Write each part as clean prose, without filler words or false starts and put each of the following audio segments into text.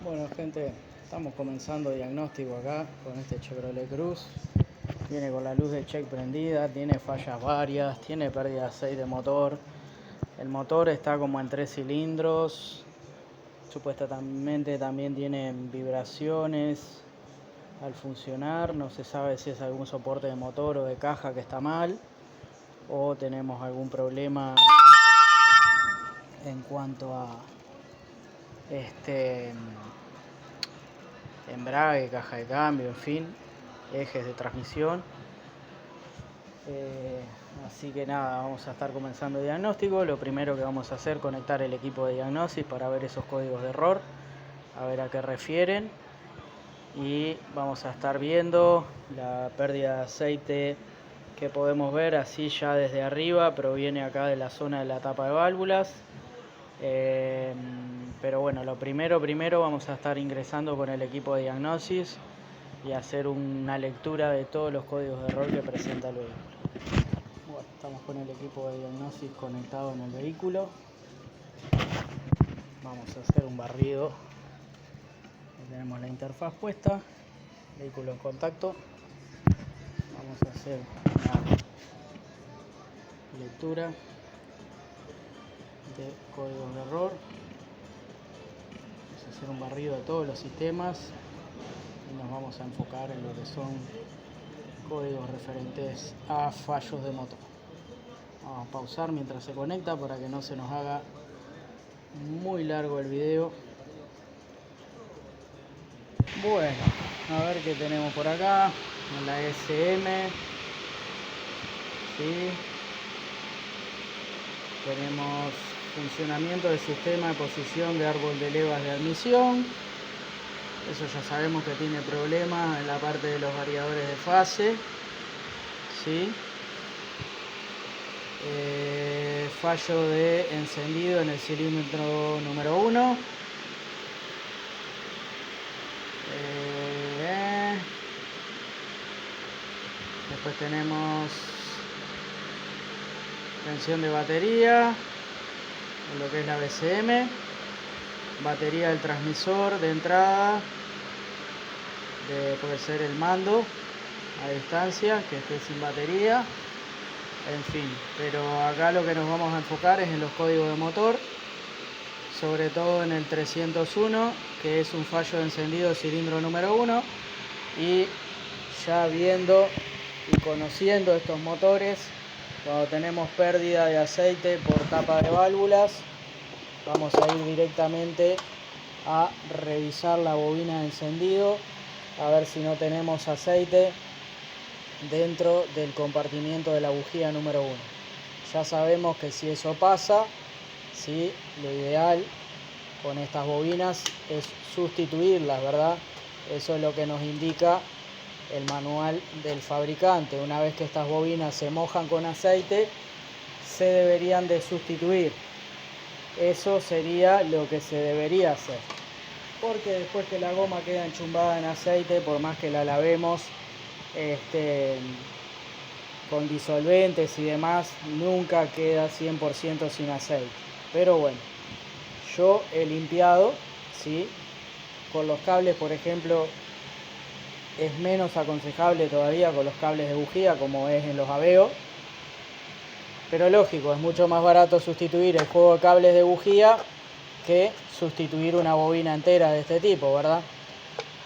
Bueno, gente, estamos comenzando diagnóstico acá con este Chevrolet Cruze. Viene con la luz de check prendida, tiene fallas varias, tiene pérdida de aceite de motor. El motor está como en 3 cilindros. Supuestamente también tiene vibraciones al funcionar. No se sabe si es algún soporte de motor o de caja que está mal, o tenemos algún problema en cuanto a embrague, caja de cambio, en fin, ejes de transmisión. Así que nada, vamos a estar comenzando el diagnóstico. Lo primero que vamos a hacer es conectar el equipo de diagnosis para ver esos códigos de error, a ver a qué refieren. Y vamos a estar viendo la pérdida de aceite que podemos ver así ya desde arriba, proviene acá de la zona de la tapa de válvulas. Pero bueno, lo primero vamos a estar ingresando con el equipo de diagnosis y hacer una lectura de todos los códigos de error que presenta el vehículo. Bueno, estamos con el equipo de diagnosis conectado en el vehículo. Vamos a hacer un barrido. Tenemos la interfaz puesta, vehículo en contacto. Vamos a hacer una lectura de códigos de error. Vamos a hacer un barrido de todos los sistemas y nos vamos a enfocar en lo que son códigos referentes a fallos de motor. Vamos a pausar mientras se conecta para que no se nos haga muy largo el video. Bueno, a ver qué tenemos por acá en la SM. ¿Sí? Tenemos funcionamiento del sistema de posición de árbol de levas de admisión. Eso ya sabemos que tiene problemas en la parte de los variadores de fase. ¿Sí? Fallo de encendido en el cilindro número 1. Después tenemos tensión de batería en lo que es la BCM, batería del transmisor de entrada, puede ser el mando a distancia que esté sin batería, en fin. Pero acá lo que nos vamos a enfocar es en los códigos de motor, sobre todo en el 301, que es un fallo de encendido de cilindro número 1. Y ya viendo y conociendo estos motores, cuando tenemos pérdida de aceite por tapa de válvulas, vamos a ir directamente a revisar la bobina de encendido, a ver si no tenemos aceite dentro del compartimiento de la bujía número 1. Ya sabemos que si eso pasa, ¿sí?, lo ideal con estas bobinas es sustituirlas, ¿verdad? Eso es lo que nos indica el manual del fabricante. Una vez que estas bobinas se mojan con aceite, se deberían de sustituir. Eso sería lo que se debería hacer, porque después que la goma queda enchumbada en aceite, por más que la lavemos con disolventes y demás, nunca queda 100% sin aceite. Pero bueno, yo he limpiado, ¿sí? Con los cables, por ejemplo, es menos aconsejable todavía con los cables de bujía, como es en los Aveo. Pero lógico, es mucho más barato sustituir el juego de cables de bujía que sustituir una bobina entera de este tipo, ¿verdad?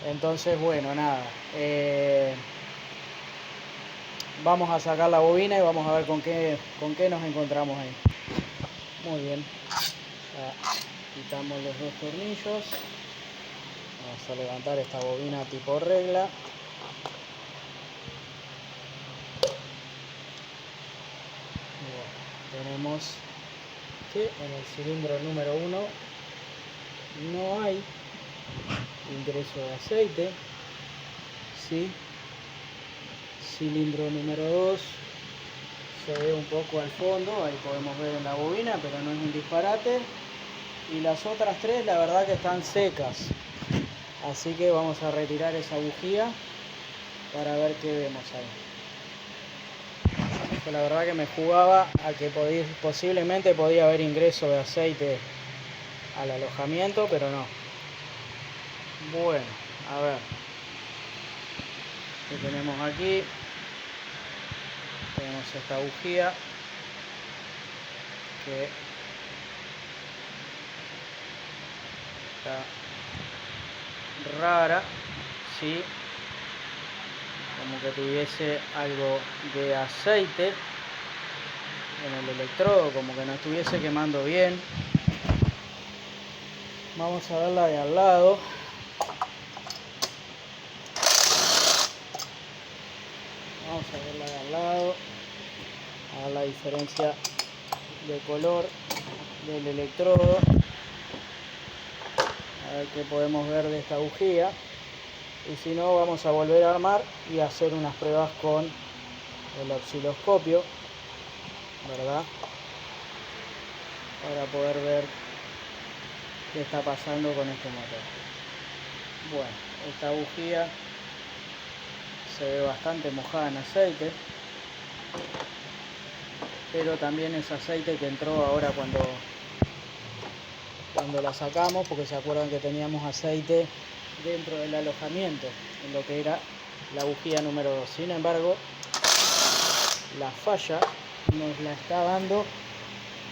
Entonces, bueno, nada. Vamos a sacar la bobina y vamos a ver con qué nos encontramos ahí. Muy bien. Quitamos los dos tornillos. Vamos a levantar esta bobina tipo regla. Bueno, tenemos que en el cilindro número 1 no hay ingreso de aceite. ¿Sí? Cilindro número 2 se ve un poco al fondo, ahí podemos ver en la bobina, pero no es un disparate. Y las otras 3 la verdad que están secas. Así que vamos a retirar esa bujía para ver qué vemos ahí. Yo la verdad que me jugaba a que posiblemente podía haber ingreso de aceite al alojamiento, pero no. Bueno, a ver. ¿Qué tenemos aquí? Tenemos esta bujía que está rara, ¿sí? Como que tuviese algo de aceite en el electrodo, como que no estuviese quemando bien. Vamos a ver la de al lado. Vamos a ver la de al lado, a ver la diferencia de color del electrodo, a ver qué podemos ver de esta bujía, y si no vamos a volver a armar y hacer unas pruebas con el osciloscopio, ¿verdad? Para poder ver qué está pasando con este motor. Bueno, esta bujía se ve bastante mojada en aceite, pero también es aceite que entró ahora cuando la sacamos, porque se acuerdan que teníamos aceite dentro del alojamiento, en lo que era la bujía número 2. Sin embargo, la falla nos la está dando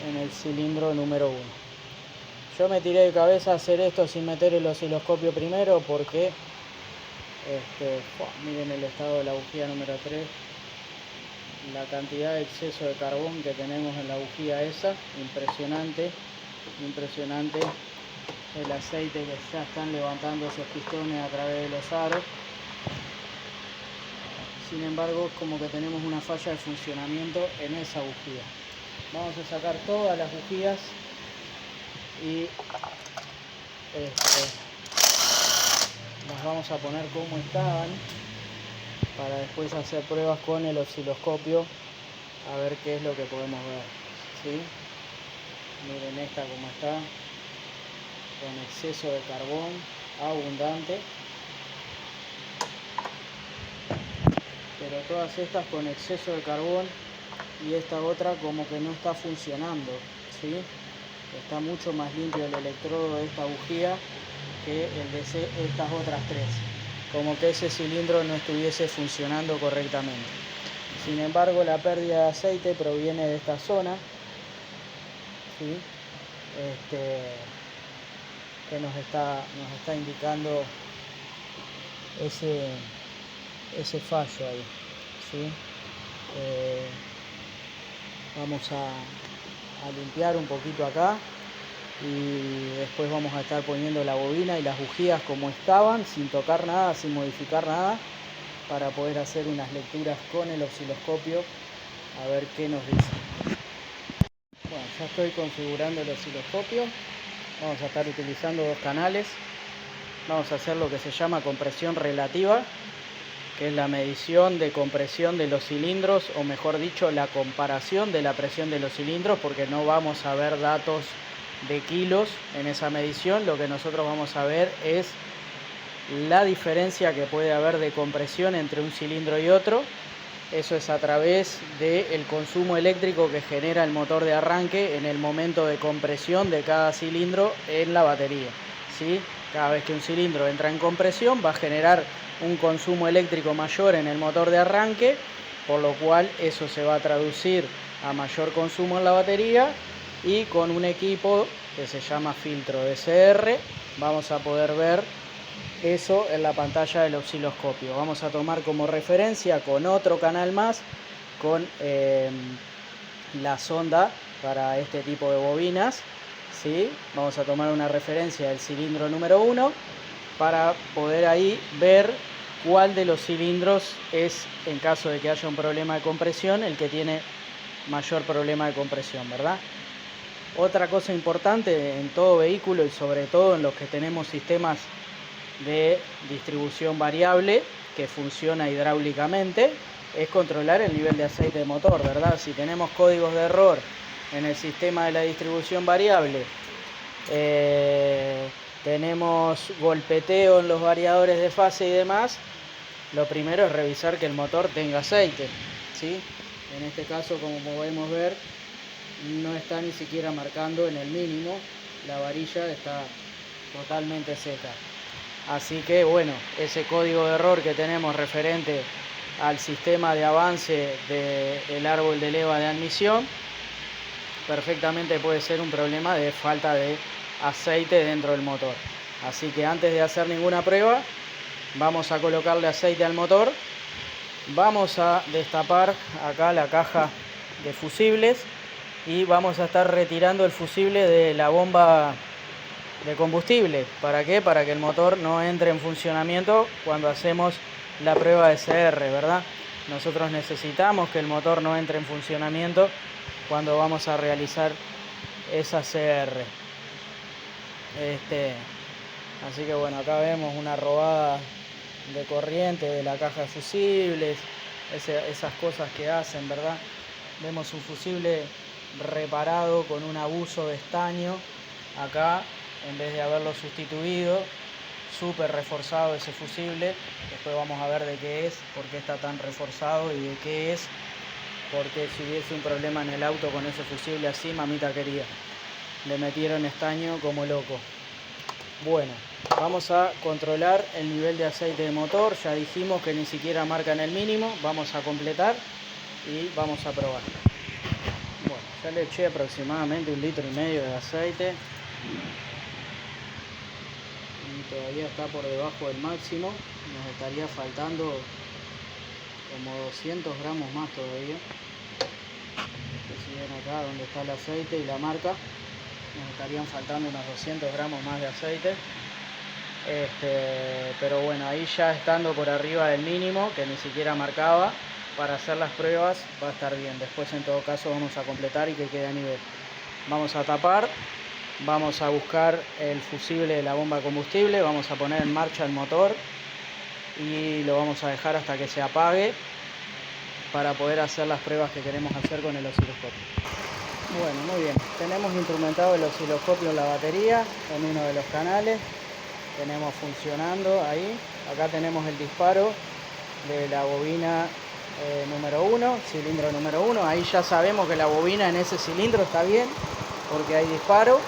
en el cilindro número 1. Yo me tiré de cabeza a hacer esto sin meter el osciloscopio primero porque miren el estado de la bujía número 3, la cantidad de exceso de carbón que tenemos en la bujía esa, impresionante el aceite que ya están levantando esos pistones a través de los aros. Sin embargo, como que tenemos una falla de funcionamiento en esa bujía. Vamos a sacar todas las bujías y las vamos a poner como estaban para después hacer pruebas con el osciloscopio a ver qué es lo que podemos ver, ¿sí? Miren esta como está, con exceso de carbón abundante, pero todas estas con exceso de carbón, y esta otra como que no está funcionando, ¿sí? Está mucho más limpio el electrodo de esta bujía que el de estas otras tres, como que ese cilindro no estuviese funcionando correctamente. Sin embargo, la pérdida de aceite proviene de esta zona, ¿sí? Que nos está indicando ese fallo ahí, ¿sí? Vamos a limpiar un poquito acá y después vamos a estar poniendo la bobina y las bujías como estaban, sin tocar nada, sin modificar nada, para poder hacer unas lecturas con el osciloscopio a ver qué nos dice. Bueno, ya estoy configurando el osciloscopio. Vamos a estar utilizando 2 canales. Vamos a hacer lo que se llama compresión relativa, que es la medición de compresión de los cilindros, o mejor dicho, la comparación de la presión de los cilindros, porque no vamos a ver datos de kilos en esa medición. Lo que nosotros vamos a ver es la diferencia que puede haber de compresión entre un cilindro y otro. Eso es a través del consumo eléctrico que genera el motor de arranque en el momento de compresión de cada cilindro en la batería, ¿sí? Cada vez que un cilindro entra en compresión va a generar un consumo eléctrico mayor en el motor de arranque, por lo cual eso se va a traducir a mayor consumo en la batería, y con un equipo que se llama filtro DCR vamos a poder ver eso en la pantalla del osciloscopio. Vamos a tomar como referencia con otro canal más, con la sonda para este tipo de bobinas, ¿sí? Vamos a tomar una referencia del cilindro número 1 para poder ahí ver cuál de los cilindros es, en caso de que haya un problema de compresión, el que tiene mayor problema de compresión, ¿verdad? Otra cosa importante en todo vehículo, y sobre todo en los que tenemos sistemas de distribución variable que funciona hidráulicamente, es controlar el nivel de aceite de motor, ¿verdad? Si tenemos códigos de error en el sistema de la distribución variable, tenemos golpeteo en los variadores de fase y demás, lo primero es revisar que el motor tenga aceite, ¿sí? En este caso, como podemos ver, no está ni siquiera marcando en el mínimo, la varilla está totalmente seca. Así que bueno, ese código de error que tenemos referente al sistema de avance del árbol de leva de admisión, perfectamente puede ser un problema de falta de aceite dentro del motor. Así que antes de hacer ninguna prueba, vamos a colocarle aceite al motor. Vamos a destapar acá la caja de fusibles y vamos a estar retirando el fusible de la bomba de combustible. ¿Para qué? Para que el motor no entre en funcionamiento cuando hacemos la prueba de CR, ¿verdad? Nosotros necesitamos que el motor no entre en funcionamiento cuando vamos a realizar esa CR. Así que bueno, acá vemos una robada de corriente de la caja de fusibles, esas cosas que hacen, ¿verdad? Vemos un fusible reparado con un abuso de estaño acá, en vez de haberlo sustituido, súper reforzado ese fusible. Después vamos a ver de qué es, por qué está tan reforzado y de qué es, porque si hubiese un problema en el auto con ese fusible así, mamita querida, le metieron estaño como loco. Bueno, vamos a controlar el nivel de aceite de motor. Ya dijimos que ni siquiera marcan el mínimo. Vamos a completar y vamos a probar. Bueno, ya le eché aproximadamente 1,5 litros de aceite y todavía está por debajo del máximo. Nos estaría faltando como 200 gramos más todavía. Si ven acá donde está el aceite y la marca, nos estarían faltando unos 200 gramos más de aceite. Pero bueno, ahí ya estando por arriba del mínimo, que ni siquiera marcaba, para hacer las pruebas va a estar bien. Después en todo caso vamos a completar y que quede a nivel. Vamos a tapar, vamos a buscar el fusible de la bomba de combustible, vamos a poner en marcha el motor y lo vamos a dejar hasta que se apague para poder hacer las pruebas que queremos hacer con el osciloscopio. Bueno, muy bien, tenemos instrumentado el osciloscopio en la batería, en uno de los canales, tenemos funcionando ahí. Acá tenemos el disparo de la bobina número 1, cilindro número 1, ahí ya sabemos que la bobina en ese cilindro está bien, porque hay disparo.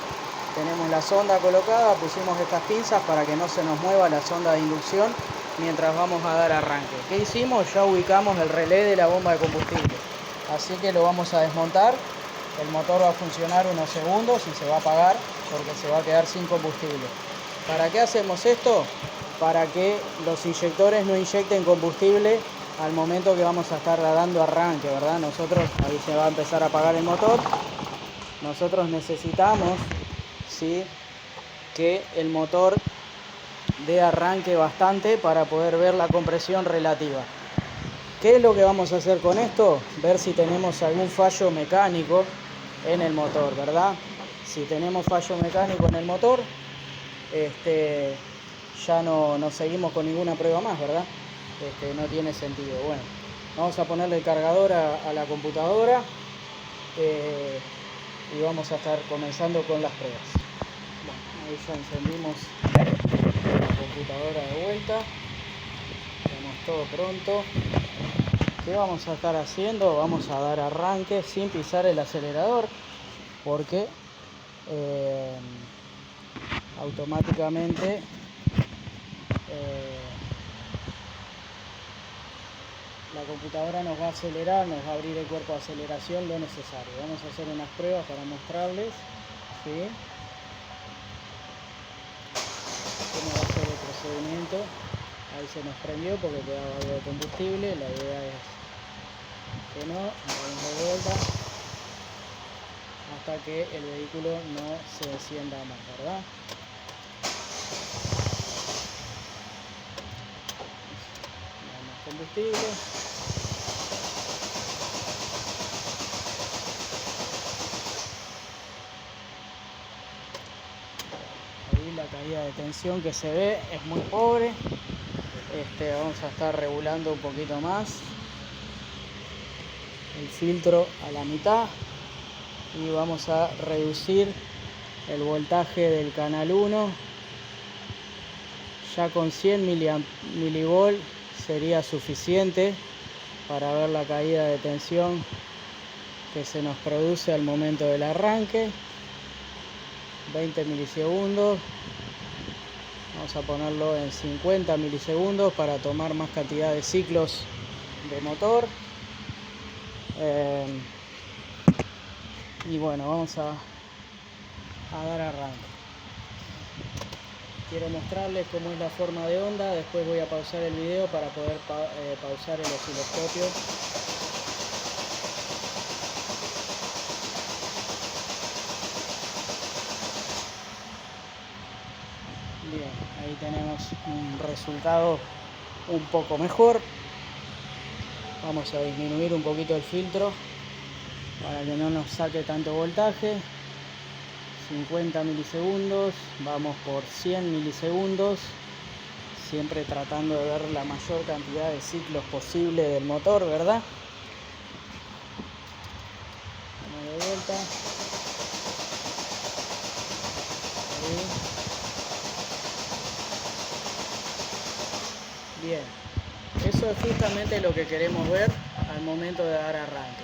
Tenemos la sonda colocada, pusimos estas pinzas para que no se nos mueva la sonda de inducción mientras vamos a dar arranque. ¿Qué hicimos? Ya ubicamos el relé de la bomba de combustible, así que lo vamos a desmontar. El motor va a funcionar unos segundos y se va a apagar porque se va a quedar sin combustible. ¿Para qué hacemos esto? Para que los inyectores no inyecten combustible al momento que vamos a estar dando arranque, ¿verdad? Ahí se va a empezar a apagar el motor. Nosotros necesitamos, ¿sí?, que el motor dé arranque bastante para poder ver la compresión relativa. ¿Qué es lo que vamos a hacer con esto? Ver si tenemos algún fallo mecánico en el motor, ¿verdad? Si tenemos fallo mecánico en el motor, ya no seguimos con ninguna prueba más, ¿verdad? No tiene sentido. Bueno, vamos a ponerle el cargador a la computadora y vamos a estar comenzando con las pruebas. Bueno, ahí ya encendimos la computadora de vuelta, tenemos todo pronto. ¿Qué vamos a estar haciendo? Vamos a dar arranque sin pisar el acelerador, porque automáticamente la computadora nos va a acelerar, nos va a abrir el cuerpo de aceleración lo necesario. Vamos a hacer unas pruebas para mostrarles, ¿sí?, cómo va a ser el procedimiento. Ahí se nos prendió porque quedaba algo de combustible. La idea es que no, damos de vuelta hasta que el vehículo no se encienda más, ¿verdad? Damos combustible. Ahí la caída de tensión que se ve es muy pobre. Vamos a estar regulando un poquito más el filtro a la mitad y vamos a reducir el voltaje del canal 1. Ya con 100 milivolts sería suficiente para ver la caída de tensión que se nos produce al momento del arranque. 20 milisegundos. Vamos a ponerlo en 50 milisegundos para tomar más cantidad de ciclos de motor. Y bueno, vamos a dar arranque. Quiero mostrarles cómo es la forma de onda. Después voy a pausar el video para poder pausar el osciloscopio. Bien, ahí tenemos un resultado un poco mejor. Vamos a disminuir un poquito el filtro para que no nos saque tanto voltaje. 50 milisegundos, vamos por 100 milisegundos, siempre tratando de ver la mayor cantidad de ciclos posible del motor, ¿verdad? Vamos de vuelta. Ahí. Bien, eso es justamente lo que queremos ver al momento de dar arranque.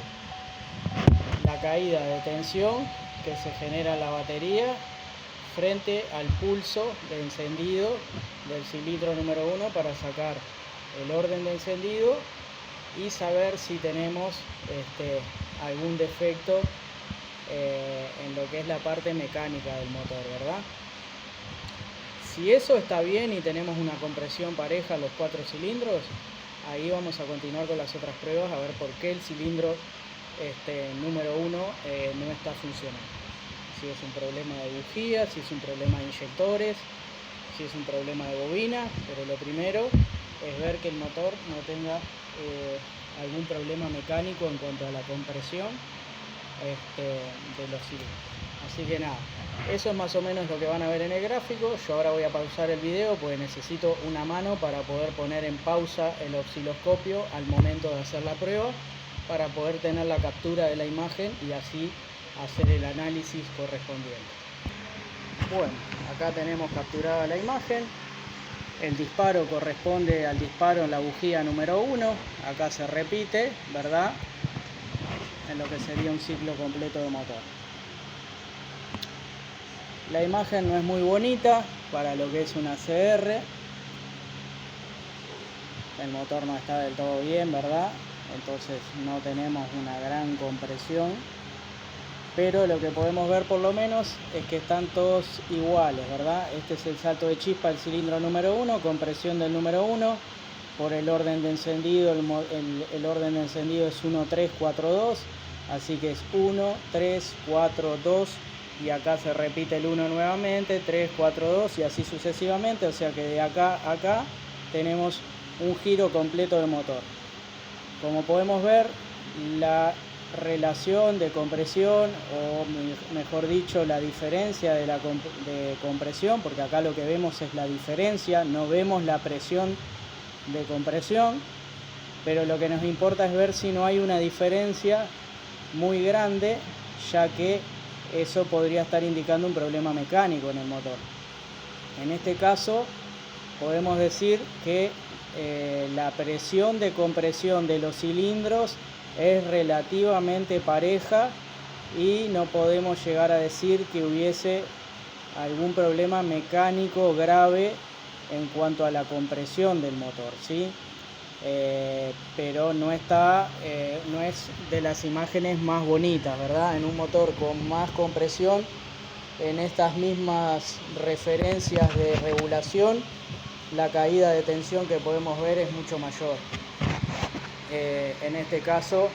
La caída de tensión que se genera en la batería frente al pulso de encendido del cilindro número 1 para sacar el orden de encendido y saber si tenemos algún defecto en lo que es la parte mecánica del motor, ¿verdad? Si eso está bien y tenemos una compresión pareja a los 4 cilindros, ahí vamos a continuar con las otras pruebas a ver por qué el cilindro número 1 no está funcionando. Si es un problema de bujía, si es un problema de inyectores, si es un problema de bobina, pero lo primero es ver que el motor no tenga algún problema mecánico en cuanto a la compresión de los cilindros. Así que nada, eso es más o menos lo que van a ver en el gráfico. Yo ahora voy a pausar el video porque necesito una mano para poder poner en pausa el osciloscopio al momento de hacer la prueba, para poder tener la captura de la imagen y así hacer el análisis correspondiente. Bueno, acá tenemos capturada la imagen. El disparo corresponde al disparo en la bujía número 1. Acá se repite, ¿verdad? En lo que sería un ciclo completo de motor. La imagen no es muy bonita para lo que es una CR. El motor no está del todo bien, ¿verdad? Entonces no tenemos una gran compresión. Pero lo que podemos ver por lo menos es que están todos iguales, ¿verdad? Este es el salto de chispa del cilindro número 1, compresión del número 1. Por el orden de encendido, el orden de encendido es 1, 3, 4, 2. Así que es 1, 3, 4, 2. Y acá se repite el 1 nuevamente, 3, 4, 2 y así sucesivamente. O sea que de acá a acá tenemos un giro completo del motor. Como podemos ver, la relación de compresión, o mejor dicho, la diferencia de compresión, porque acá lo que vemos es la diferencia, no vemos la presión de compresión, pero lo que nos importa es ver si no hay una diferencia muy grande, ya que eso podría estar indicando un problema mecánico en el motor. En este caso podemos decir que la presión de compresión de los cilindros es relativamente pareja y no podemos llegar a decir que hubiese algún problema mecánico grave en cuanto a la compresión del motor, ¿sí? Pero no es de las imágenes más bonitas, ¿verdad? En un motor con más compresión, en estas mismas referencias de regulación, la caída de tensión que podemos ver es mucho mayor. En este caso,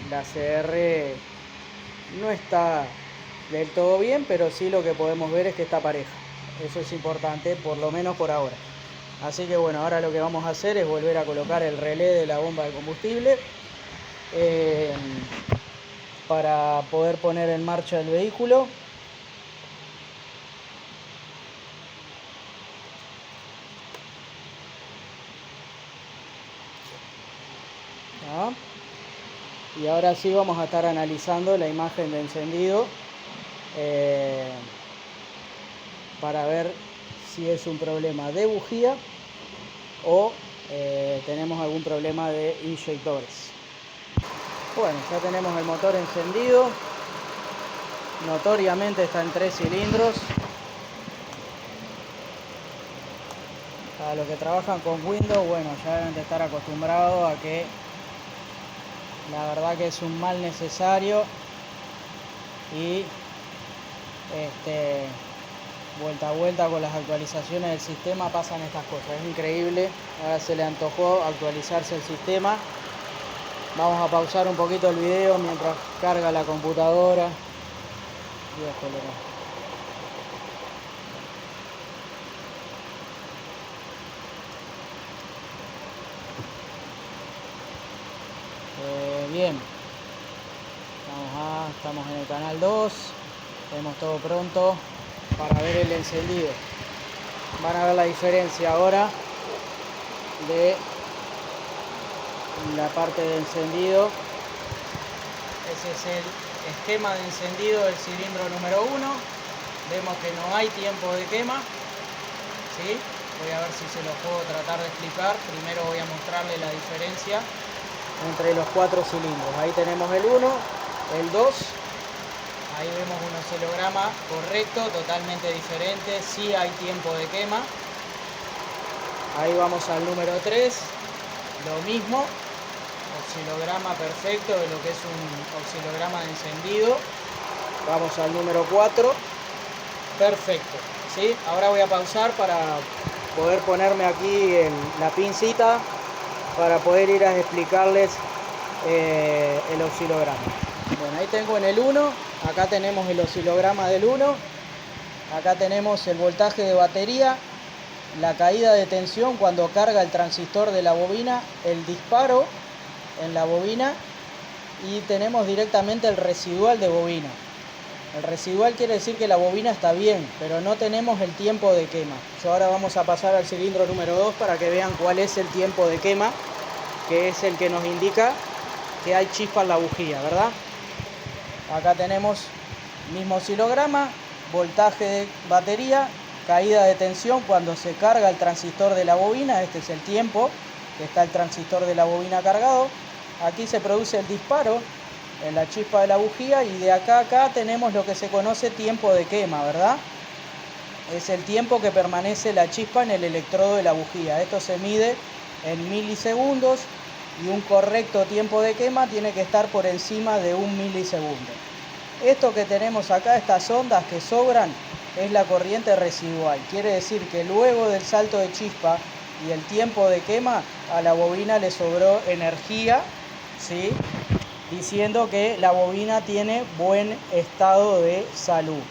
la CR no está del todo bien, pero sí lo que podemos ver es que está pareja. Eso es importante, por lo menos por ahora. Así que bueno, ahora lo que vamos a hacer es volver a colocar el relé de la bomba de combustible para poder poner en marcha el vehículo. Y ahora sí vamos a estar analizando la imagen de encendido para ver si es un problema de bujía o tenemos algún problema de inyectores. Bueno, ya tenemos el motor encendido. Notoriamente está en 3 cilindros. Para los que trabajan con Windows, bueno, ya deben de estar acostumbrados a que la verdad que es un mal necesario y vuelta a vuelta con las actualizaciones del sistema pasan estas cosas. Es increíble. Ahora se le antojó actualizarse el sistema. Vamos a pausar un poquito el video mientras carga la computadora. Dios, bien, estamos en el canal 2, tenemos todo pronto para ver el encendido. Van a ver la diferencia ahora de la parte de encendido. Ese es el esquema de encendido del cilindro número 1. Vemos que no hay tiempo de quema, ¿sí? Voy a ver si se los puedo tratar de explicar. Primero voy a mostrarle la diferencia entre los 4 cilindros. Ahí tenemos el 1, el 2. Ahí vemos un oscilograma correcto, totalmente diferente. Sí hay tiempo de quema. Ahí vamos al número 3. Lo mismo. Oscilograma perfecto de lo que es un oscilograma de encendido. Vamos al número 4. Perfecto. ¿Sí? Ahora voy a pausar para poder ponerme aquí la pincita para poder ir a explicarles el oscilograma. Bueno, ahí tengo en el 1, acá tenemos el oscilograma del 1, acá tenemos el voltaje de batería, la caída de tensión cuando carga el transistor de la bobina, el disparo en la bobina y tenemos directamente el residual de bobina. El residual quiere decir que la bobina está bien, pero no tenemos el tiempo de quema. Yo ahora vamos a pasar al cilindro número 2 para que vean cuál es el tiempo de quema, que es el que nos indica que hay chispa en la bujía, ¿verdad? Acá tenemos mismo oscilograma, voltaje de batería, caída de tensión cuando se carga el transistor de la bobina. Este es el tiempo que está el transistor de la bobina cargado. Aquí se produce el disparo en la chispa de la bujía y de acá a acá tenemos lo que se conoce tiempo de quema, ¿verdad? Es el tiempo que permanece la chispa en el electrodo de la bujía. Esto se mide en milisegundos y un correcto tiempo de quema tiene que estar por encima de 1 milisegundo. Esto que tenemos acá, estas ondas que sobran, es la corriente residual. Quiere decir que luego del salto de chispa y el tiempo de quema, a la bobina le sobró energía, ¿sí? Diciendo que la bobina tiene buen estado de salud.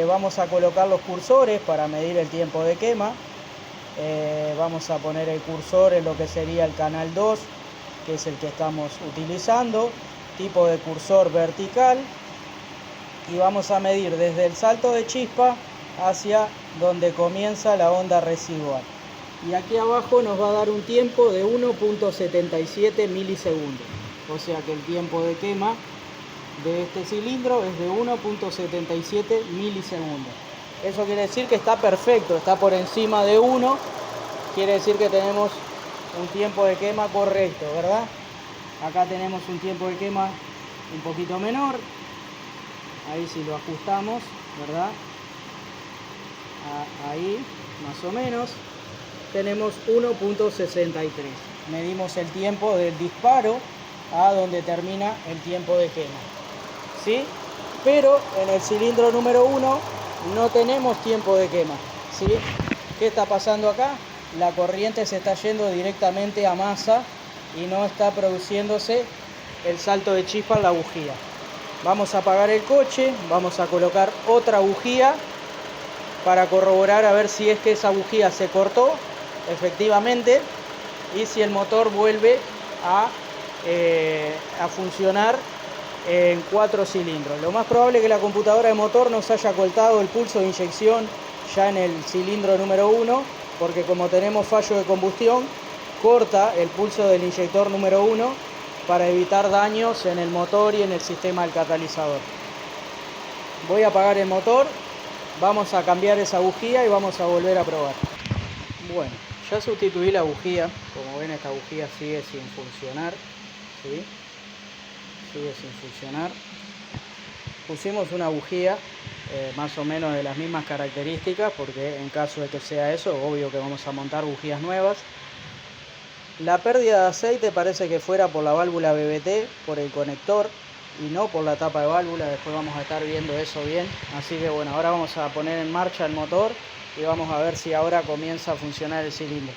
Vamos a colocar los cursores para medir el tiempo de quema. Vamos a poner el cursor en lo que sería el canal 2, que es el que estamos utilizando, tipo de cursor vertical, y vamos a medir desde el salto de chispa hacia donde comienza la onda residual. Y aquí abajo nos va a dar un tiempo de 1.77 milisegundos. O sea que el tiempo de quema de este cilindro es de 1.77 milisegundos. Eso quiere decir que está perfecto, está por encima de 1. Quiere decir que tenemos un tiempo de quema correcto, ¿verdad? Acá tenemos un tiempo de quema un poquito menor. Ahí si lo ajustamos, ¿verdad? Ahí, más o menos. Tenemos 1.63. Medimos el tiempo del disparo a donde termina el tiempo de quema, ¿sí? Pero en el cilindro número 1 no tenemos tiempo de quema, ¿sí? ¿Qué está pasando acá? La corriente se está yendo directamente a masa y no está produciéndose el salto de chispa en la bujía. Vamos a apagar el coche, vamos a colocar otra bujía para corroborar a ver si es que esa bujía se cortó efectivamente y si el motor vuelve a funcionar en 4 cilindros. Lo más probable es que la computadora de motor nos haya cortado el pulso de inyección ya en el cilindro número 1, porque como tenemos fallo de combustión, corta el pulso del inyector número 1 para evitar daños en el motor y en el sistema del catalizador. Voy a apagar el motor, vamos a cambiar esa bujía y vamos a volver a probar. Bueno, ya sustituí la bujía. Como ven, esta bujía sigue sin funcionar, ¿sí? Sigue sin funcionar. Pusimos una bujía más o menos de las mismas características, porque en caso de que sea eso, obvio que vamos a montar bujías nuevas. La pérdida de aceite parece que fuera por la válvula BBT, por el conector, y no por la tapa de válvula. Después vamos a estar viendo eso bien. Así que bueno, ahora vamos a poner en marcha el motor y vamos a ver si ahora comienza a funcionar el cilindro.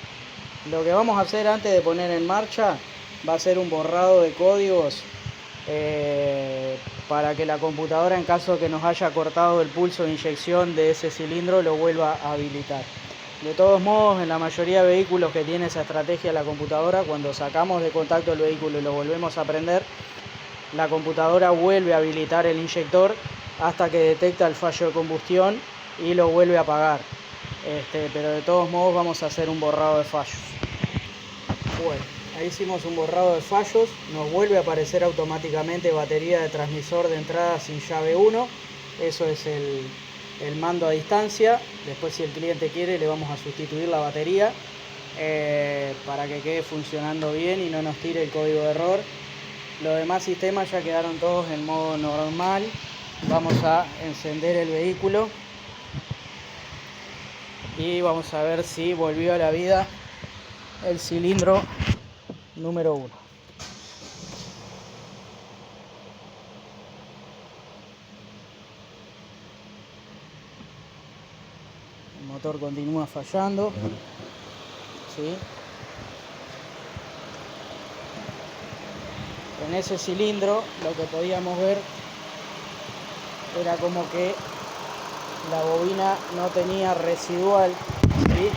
Lo que vamos a hacer antes de poner en marcha va a ser un borrado de códigos para que la computadora, en caso de que nos haya cortado el pulso de inyección de ese cilindro, lo vuelva a habilitar. De todos modos, en la mayoría de vehículos que tiene esa estrategia la computadora, cuando sacamos de contacto el vehículo y lo volvemos a prender, la computadora vuelve a habilitar el inyector hasta que detecta el fallo de combustión y lo vuelve a apagar. Pero de todos modos vamos a hacer un borrado de fallos. Bueno, ahí hicimos un borrado de fallos, nos vuelve a aparecer automáticamente batería de transmisor de entrada sin llave 1, eso es el mando a distancia. Después, si el cliente quiere, le vamos a sustituir la batería para que quede funcionando bien y no nos tire el código de error. Los demás sistemas ya quedaron todos en modo normal. Vamos a encender el vehículo y vamos a ver si volvió a la vida el cilindro número 1. El motor continúa fallando, ¿sí? En ese cilindro lo que podíamos ver era como que la bobina no tenía residual, ¿sí?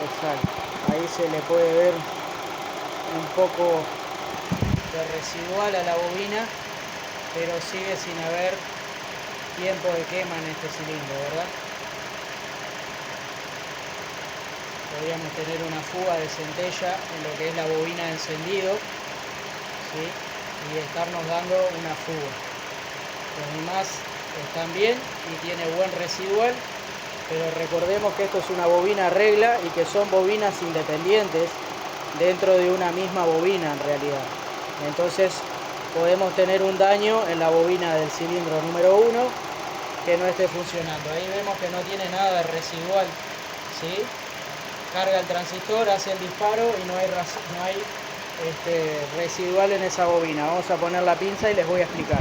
Exacto, ahí se le puede ver un poco de residual a la bobina, pero sigue sin haber tiempo de quema en este cilindro, ¿verdad? Podríamos tener una fuga de centella en lo que es la bobina de encendido, ¿sí? Y estarnos dando una fuga. Los demás están bien y tiene buen residual, pero recordemos que esto es una bobina regla y que son bobinas independientes dentro de una misma bobina en realidad. Entonces podemos tener un daño en la bobina del cilindro número 1 que no esté funcionando. Ahí vemos que no tiene nada de residual, ¿sí? Carga el transistor, hace el disparo y no hay residual en esa bobina. Vamos a poner la pinza y les voy a explicar.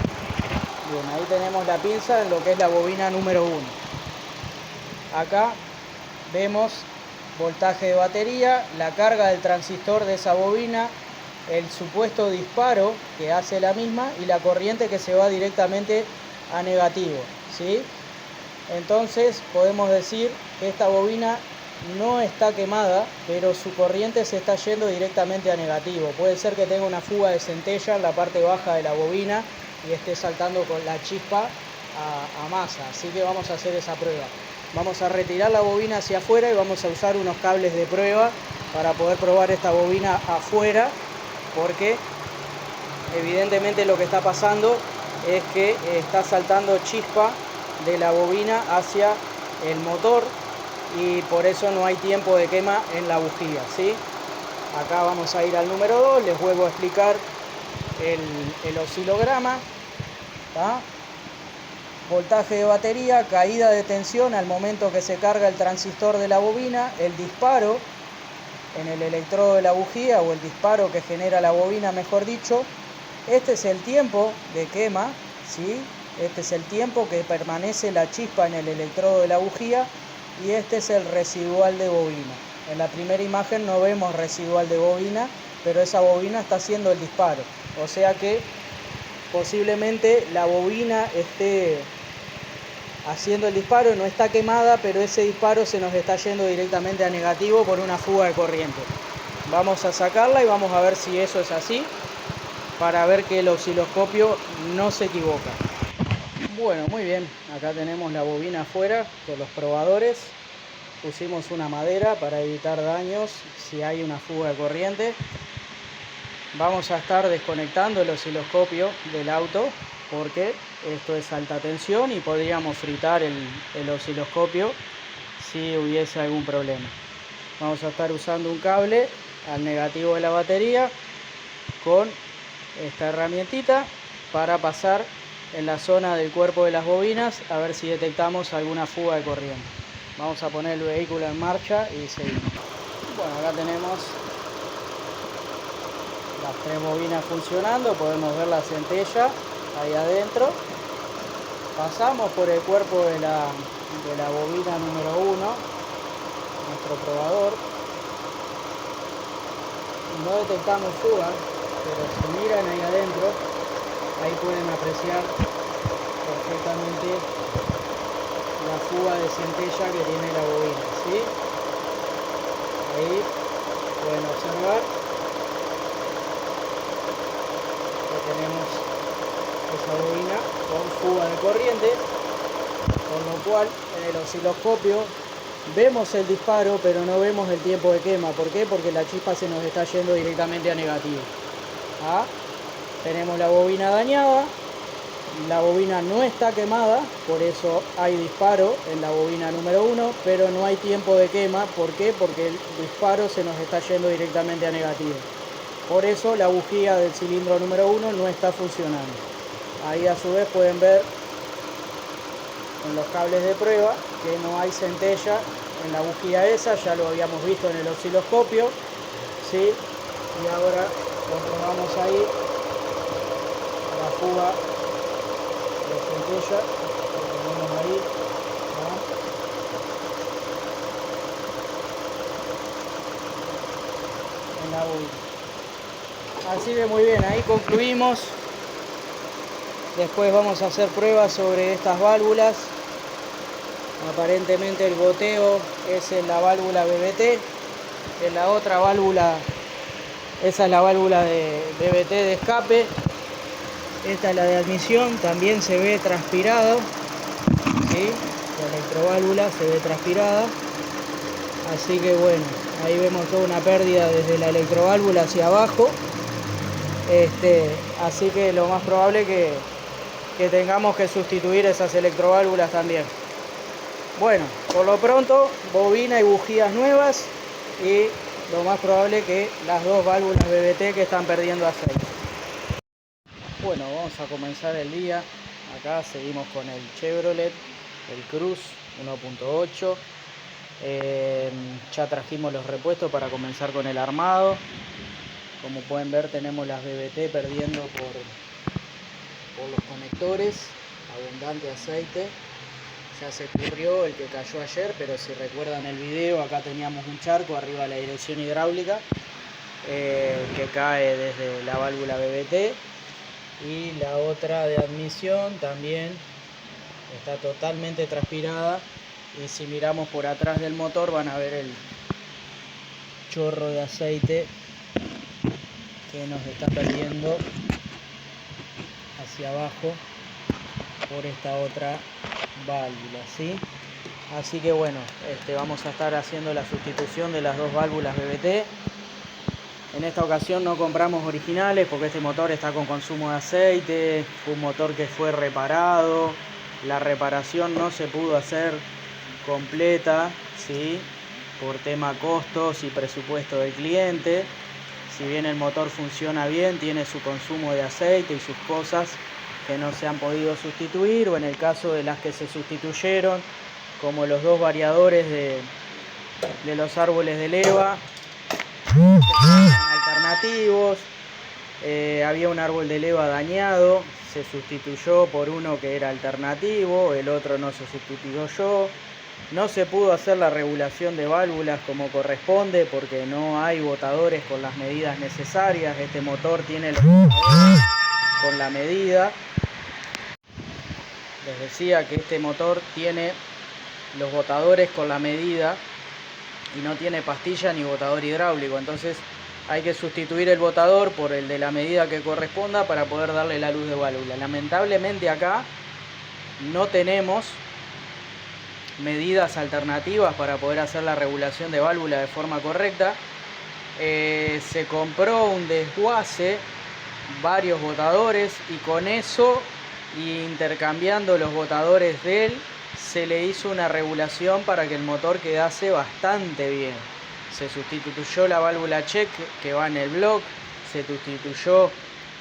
Bien, ahí tenemos la pinza en lo que es la bobina número 1. Acá vemos voltaje de batería, la carga del transistor de esa bobina, el supuesto disparo que hace la misma y la corriente que se va directamente a negativo, ¿sí? Entonces podemos decir que esta bobina no está quemada, pero su corriente se está yendo directamente a negativo. Puede ser que tenga una fuga de centella en la parte baja de la bobina y esté saltando con la chispa a masa. Así que vamos a hacer esa prueba. Vamos a retirar la bobina hacia afuera y vamos a usar unos cables de prueba para poder probar esta bobina afuera, porque evidentemente lo que está pasando es que está saltando chispa de la bobina hacia el motor y por eso no hay tiempo de quema en la bujía, ¿sí? Acá vamos a ir al número 2, les vuelvo a explicar el oscilograma, ¿tá? Voltaje de batería, caída de tensión al momento que se carga el transistor de la bobina, el disparo en el electrodo de la bujía o el disparo que genera la bobina, mejor dicho. Este es el tiempo de quema, ¿sí? Este es el tiempo que permanece la chispa en el electrodo de la bujía y este es el residual de bobina. En la primera imagen no vemos residual de bobina, pero esa bobina está haciendo el disparo. O sea que posiblemente la bobina esté haciendo el disparo, no está quemada, pero ese disparo se nos está yendo directamente a negativo por una fuga de corriente. Vamos a sacarla y vamos a ver si eso es así, para ver que el osciloscopio no se equivoca. Bueno, muy bien, acá tenemos la bobina afuera con los probadores. Pusimos una madera para evitar daños si hay una fuga de corriente. Vamos a estar desconectando el osciloscopio del auto porque esto es alta tensión y podríamos fritar el osciloscopio si hubiese algún problema. Vamos a estar usando un cable al negativo de la batería con esta herramientita para pasar en la zona del cuerpo de las bobinas a ver si detectamos alguna fuga de corriente. Vamos a poner el vehículo en marcha y seguimos. Bueno, acá tenemos las 3 bobinas funcionando, podemos ver la centella ahí adentro. Pasamos por el cuerpo de la bobina número 1, nuestro probador. No detectamos fuga, pero si miran ahí adentro, ahí pueden apreciar perfectamente la fuga de centella que tiene la bobina, ¿sí? Ahí pueden observar que tenemos esa bobina con fuga de corriente, con lo cual en el osciloscopio vemos el disparo, pero no vemos el tiempo de quema. ¿Por qué? Porque la chispa se nos está yendo directamente a negativo. ¿Ah? Tenemos la bobina dañada, la bobina no está quemada, por eso hay disparo en la bobina número 1, pero no hay tiempo de quema. ¿Por qué? Porque el disparo se nos está yendo directamente a negativo. Por eso la bujía del cilindro número 1 no está funcionando. Ahí a su vez pueden ver en los cables de prueba que no hay centella en la bujía esa, ya lo habíamos visto en el osciloscopio, ¿sí? Y ahora comprobamos ahí la fuga de centella que tenemos ahí, ¿no? En la bobina. Así que muy bien, ahí concluimos. Después vamos a hacer pruebas sobre estas válvulas. Aparentemente el goteo es en la válvula BBT, en la otra válvula, esa es la válvula de BBT de escape, esta es la de admisión, también se ve transpirado, ¿sí? La electroválvula se ve transpirada, así que bueno, ahí vemos toda una pérdida desde la electroválvula hacia abajo, así que lo más probable que tengamos que sustituir esas electroválvulas también. Bueno, por lo pronto, bobina y bujías nuevas y lo más probable que las 2 válvulas BBT que están perdiendo aceite. Bueno, vamos a comenzar el día. Acá seguimos con el Chevrolet, el Cruze 1.8. Ya trajimos los repuestos para comenzar con el armado. Como pueden ver, tenemos las BBT perdiendo por los conectores, abundante aceite. Ya se escurrió el que cayó ayer, pero si recuerdan el video, acá teníamos un charco arriba de la dirección hidráulica que cae desde la válvula BBT, y la otra de admisión también está totalmente transpirada, y si miramos por atrás del motor van a ver el chorro de aceite que nos está perdiendo hacia abajo por esta otra válvula, ¿sí? Así que bueno, vamos a estar haciendo la sustitución de las 2 válvulas BBT. En esta ocasión no compramos originales porque este motor está con consumo de aceite, fue un motor que fue reparado, la reparación no se pudo hacer completa, ¿sí? Por tema costos y presupuesto del cliente. Si bien el motor funciona bien, tiene su consumo de aceite y sus cosas que no se han podido sustituir, o en el caso de las que se sustituyeron, como los 2 variadores de los árboles de leva alternativos, había un árbol de leva dañado, se sustituyó por uno que era alternativo, el otro no se sustituyó, no se pudo hacer la regulación de válvulas como corresponde porque no hay botadores con las medidas necesarias. Este motor tiene los botadores con la medida. Les decía que este motor tiene los botadores con la medida y no tiene pastilla ni botador hidráulico, entonces hay que sustituir el botador por el de la medida que corresponda para poder darle la luz de válvula. Lamentablemente acá no tenemos medidas alternativas para poder hacer la regulación de válvula de forma correcta. Se compró un desguace, varios botadores, y con eso, intercambiando los botadores de él, se le hizo una regulación para que el motor quedase bastante bien. Se sustituyó la válvula check que va en el block, se sustituyó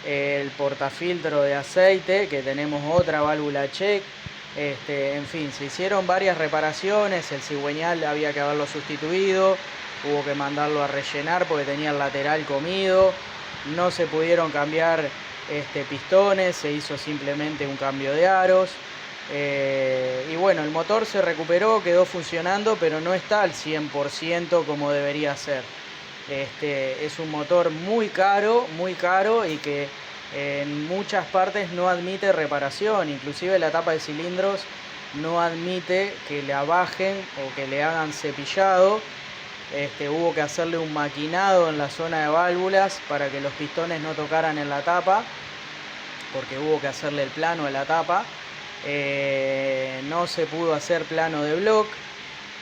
el portafiltro de aceite, que tenemos otra válvula check. En fin, se hicieron varias reparaciones, el cigüeñal había que haberlo sustituido, hubo que mandarlo a rellenar porque tenía el lateral comido, no se pudieron cambiar pistones, se hizo simplemente un cambio de aros. Y bueno, el motor se recuperó, quedó funcionando, pero no está al 100% como debería ser. Es un motor muy caro y que en muchas partes no admite reparación, inclusive la tapa de cilindros no admite que la bajen o que le hagan cepillado. Hubo que hacerle un maquinado en la zona de válvulas para que los pistones no tocaran en la tapa, porque hubo que hacerle el plano de la tapa. No se pudo hacer plano de block.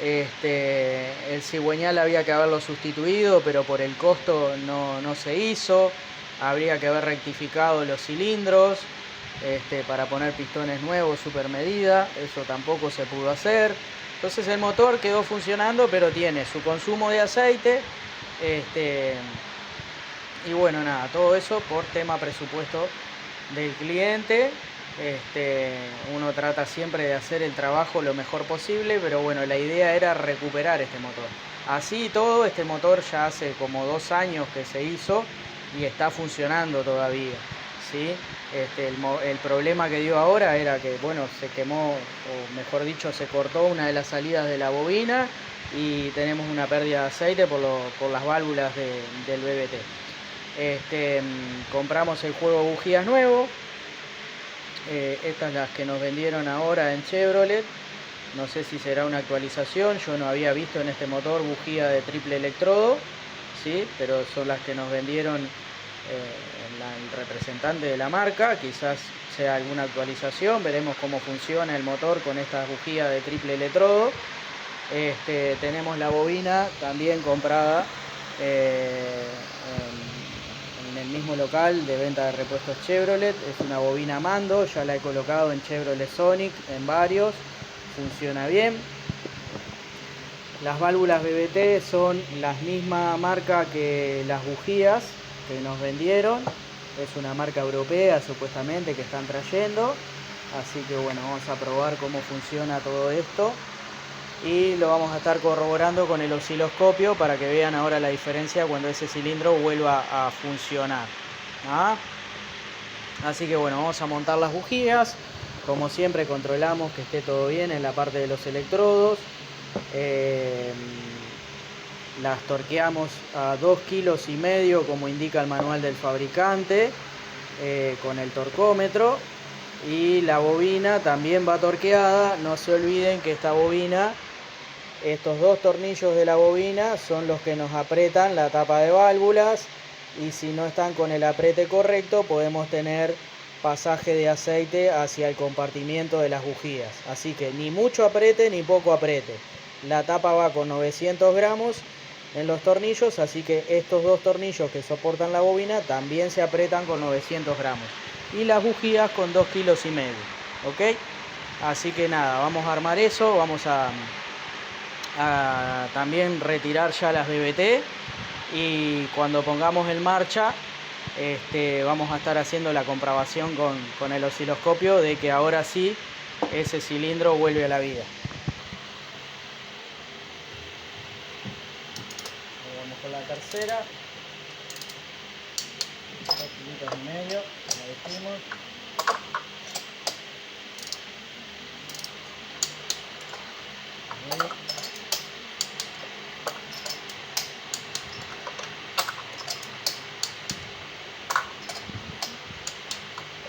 El cigüeñal había que haberlo sustituido, pero por el costo no se hizo. Habría que haber rectificado los cilindros para poner pistones nuevos super medida, eso tampoco se pudo hacer. Entonces el motor quedó funcionando, pero tiene su consumo de aceite. Y bueno, nada, todo eso por tema presupuesto del cliente. Uno trata siempre de hacer el trabajo lo mejor posible, pero bueno, la idea era recuperar este motor. Así y todo, este motor ya hace como 2 años que se hizo y está funcionando todavía, ¿sí? El problema que dio ahora era que, bueno, se quemó, o mejor dicho, se cortó una de las salidas de la bobina y tenemos una pérdida de aceite por las válvulas del BBT. Compramos el juego bujías nuevo. Estas las que nos vendieron ahora en Chevrolet. No sé si será una actualización, yo no había visto en este motor bujía de triple electrodo, ¿sí? Pero son las que nos vendieron el representante de la marca. Quizás sea alguna actualización, veremos cómo funciona el motor con estas bujías de triple electrodo. Tenemos la bobina también comprada en el mismo local de venta de repuestos Chevrolet. Es una bobina mando, ya la he colocado en Chevrolet Sonic, en varios, funciona bien. Las válvulas BBT son la misma marca que las bujías que nos vendieron. Es una marca europea supuestamente que están trayendo. Así que bueno, vamos a probar cómo funciona todo esto. Y lo vamos a estar corroborando con el osciloscopio para que vean ahora la diferencia cuando ese cilindro vuelva a funcionar. ¿Ah? Así que bueno, vamos a montar las bujías. Como siempre controlamos que esté todo bien en la parte de los electrodos. Las torqueamos a 2,5 kilos como indica el manual del fabricante, con el torcómetro. Y la bobina también va torqueada. No se olviden que esta bobina, estos 2 tornillos de la bobina son los que nos apretan la tapa de válvulas, y si no están con el aprete correcto podemos tener pasaje de aceite hacia el compartimiento de las bujías. Así que ni mucho aprete ni poco aprete. La tapa va con 900 gramos en los tornillos, así que estos 2 tornillos que soportan la bobina también se apretan con 900 gramos. Y las bujías con 2,5 kilos. ¿Ok? Así que nada, vamos a armar eso, vamos a también retirar ya las BBT, y cuando pongamos en marcha vamos a estar haciendo la comprobación con el osciloscopio de que ahora sí ese cilindro vuelve a la vida. Vamos con la tercera, 2,5 kilos, como dijimos.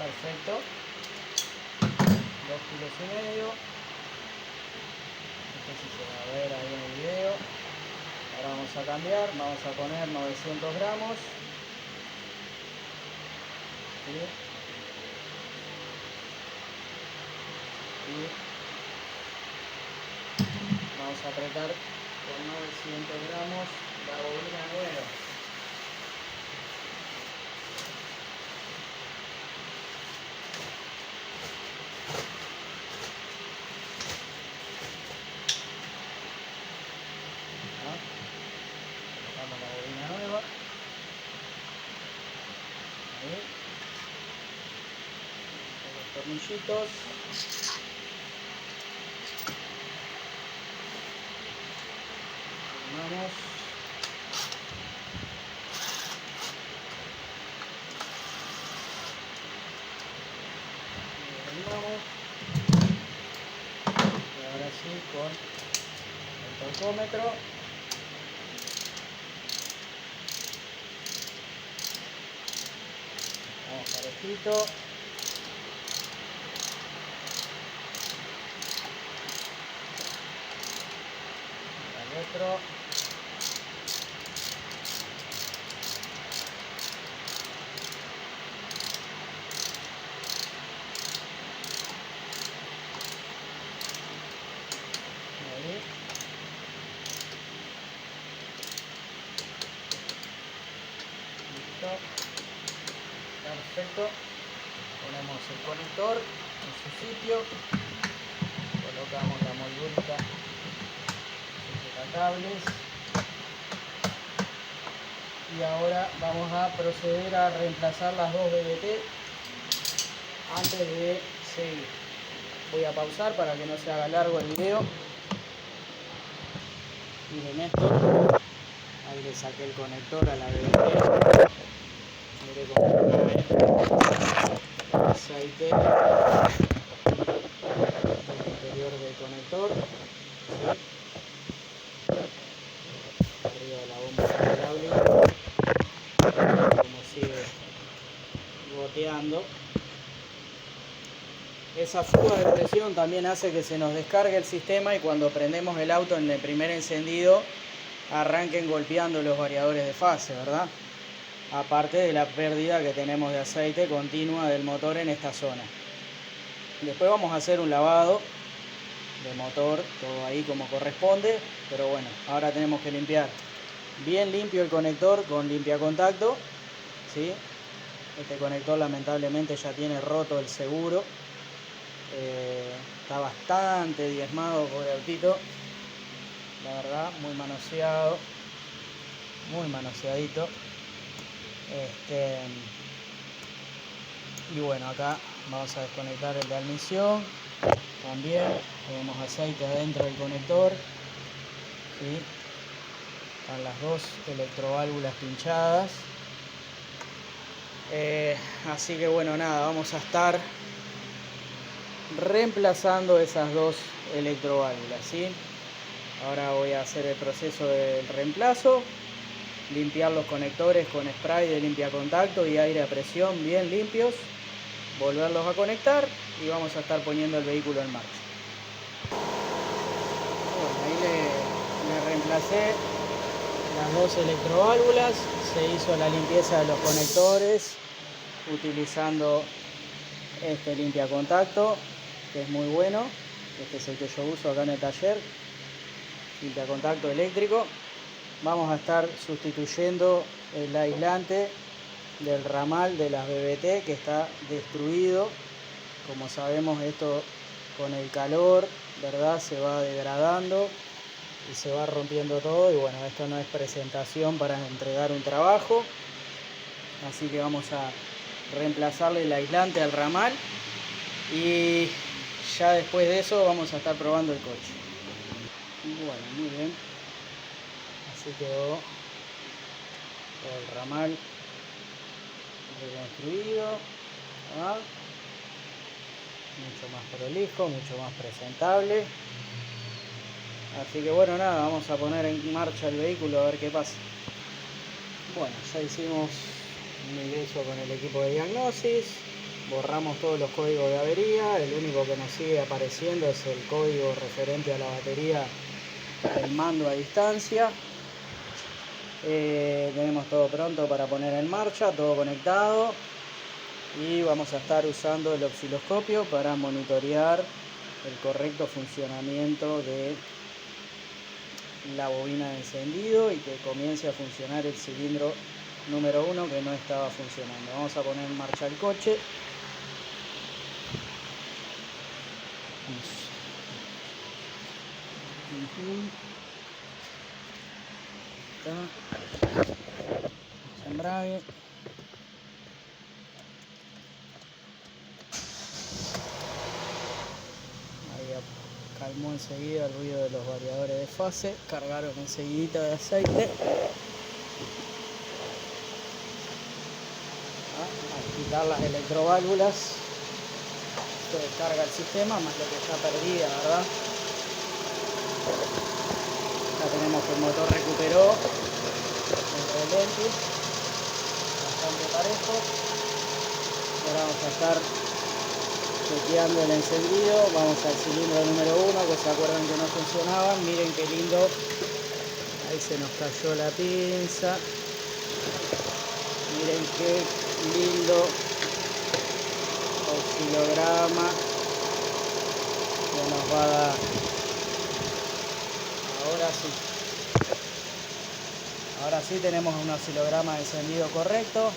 Perfecto, 2,5 kilos. No sé si se va a ver ahí en el video. Ahora vamos a cambiar, vamos a poner 900 gramos. ¿Sí? Y vamos a apretar con 900 gramos la bobina nueva. Apretamos la bobina nueva. Ahí. tornillitos. Vamos. Y ahora sí con el torcómetro. Vamos parejito. El otro. Ahí. Listo. Perfecto. Ponemos el conector en su sitio. Colocamos la moldurita cables. Y ahora vamos a proceder a reemplazar las dos BBT antes de seguir. Voy a pausar para que no se haga largo el video. Miren esto. Ahí le saqué el conector a la BBT. Mire cómo cae aceite del interior del conector. ¿Sí? Arriba de la bomba hidráulica. Como sigue goteando. Esa fuga de presión también hace que se nos descargue el sistema y cuando prendemos el auto en el primer encendido arranquen golpeando los variadores de fase, ¿verdad? Aparte de la pérdida que tenemos de aceite continua del motor en esta zona. Después vamos a hacer un lavado de motor, todo ahí como corresponde, pero bueno, ahora tenemos que limpiar bien limpio el conector con limpiacontacto, ¿sí? Este conector lamentablemente ya tiene roto el seguro. Está bastante diezmado, pobre autito, la verdad, muy manoseado, muy manoseadito. Y bueno, acá vamos a desconectar el de admisión. También tenemos aceite adentro del conector, ¿sí? Están las dos electroválvulas pinchadas. Así que bueno, nada, vamos a estar reemplazando esas dos electroválvulas, ¿sí? Ahora voy a hacer el proceso del reemplazo, limpiar los conectores con spray de limpiacontacto y aire a presión bien limpios, volverlos a conectar y vamos a estar poniendo el vehículo en marcha. Bueno, ahí le reemplacé las dos electroválvulas, se hizo la limpieza de los conectores utilizando este limpiacontacto, que es muy bueno. Este es el que yo uso acá en el taller, limpiacontacto eléctrico. Vamos a estar sustituyendo el aislante del ramal de las BBT que está destruido. Como sabemos, esto con el calor, ¿verdad?, se va degradando y se va rompiendo todo, y bueno, esto no es presentación para entregar un trabajo, así que vamos a reemplazarle el aislante al ramal y ya después de eso vamos a estar probando el coche. Bueno, muy bien, así quedó el ramal reconstruido, ¿verdad? Mucho más prolijo, mucho más presentable. Así que bueno, nada, vamos a poner en marcha el vehículo a ver qué pasa. Bueno, ya hicimos un ingreso con el equipo de diagnosis, borramos todos los códigos de avería, el único que nos sigue apareciendo es el código referente a la batería del mando a distancia. Tenemos todo pronto para poner en marcha, todo conectado, y vamos a estar usando el osciloscopio para monitorear el correcto funcionamiento de la bobina de encendido y que comience a funcionar el cilindro número 1 que no estaba funcionando. Vamos a poner en marcha el coche. Embrague. tomó enseguida el ruido de los variadores de fase, cargaron enseguidita de aceite. A quitar las electroválvulas, se descarga el sistema, más lo que está perdida, ¿verdad? Ya tenemos que el motor recuperó el relente bastante parejo. Ahora vamos a estar chequeando el encendido. Vamos al cilindro número 1, que se acuerdan que no funcionaban. Miren qué lindo, ahí se nos cayó la pinza. Miren qué lindo oscilograma que nos va a dar. Ahora sí tenemos un oscilograma de encendido correcto.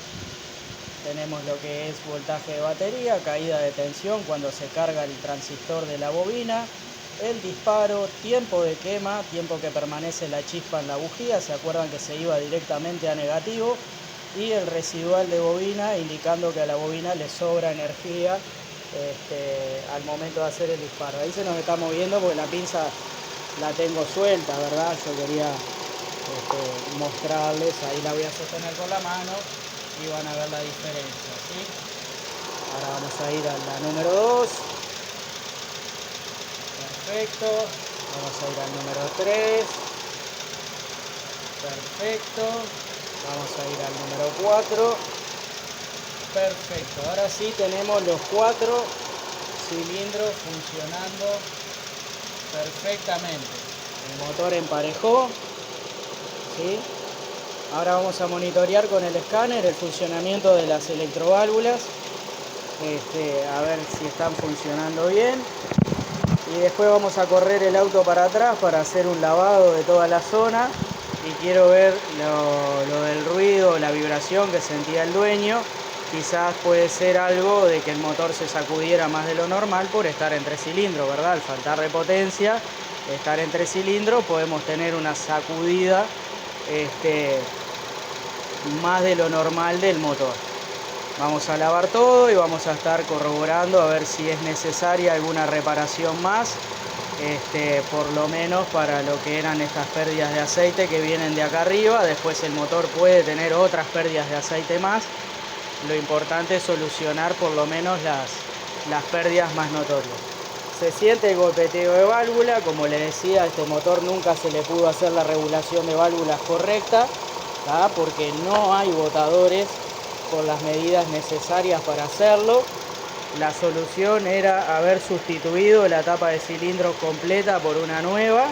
Tenemos lo que es voltaje de batería, caída de tensión cuando se carga el transistor de la bobina, el disparo, tiempo de quema, tiempo que permanece la chispa en la bujía, se acuerdan que se iba directamente a negativo, y el residual de bobina indicando que a la bobina le sobra energía al momento de hacer el disparo. Ahí se nos está moviendo porque la pinza la tengo suelta, ¿verdad? Yo quería mostrarles, ahí la voy a sostener con la mano y van a ver la diferencia, ¿sí? Ahora vamos a ir a la número 2. Perfecto. Vamos a ir al número 3. Perfecto. Vamos a ir al número 4. Perfecto. Ahora sí tenemos los 4 cilindros funcionando perfectamente. El motor emparejó, ¿sí? Ahora vamos a monitorear con el escáner el funcionamiento de las electroválvulas, a ver si están funcionando bien. Y después vamos a correr el auto para atrás para hacer un lavado de toda la zona. Y quiero ver lo del ruido, la vibración que sentía el dueño. Quizás puede ser algo de que el motor se sacudiera más de lo normal por estar en 3 cilindros, ¿verdad? Al faltar de potencia, estar en 3 cilindros, podemos tener una sacudida más de lo normal del motor. Vamos a lavar todo y vamos a estar corroborando a ver si es necesaria alguna reparación más, por lo menos para lo que eran estas pérdidas de aceite que vienen de acá arriba. Después el motor puede tener otras pérdidas de aceite más. Lo importante es solucionar por lo menos las pérdidas más notorias. Se siente el golpeteo de válvula. Como les decía, a este motor nunca se le pudo hacer la regulación de válvulas correcta, ¿tá? Porque no hay botadores con las medidas necesarias para hacerlo. La solución era haber sustituido la tapa de cilindros completa por una nueva.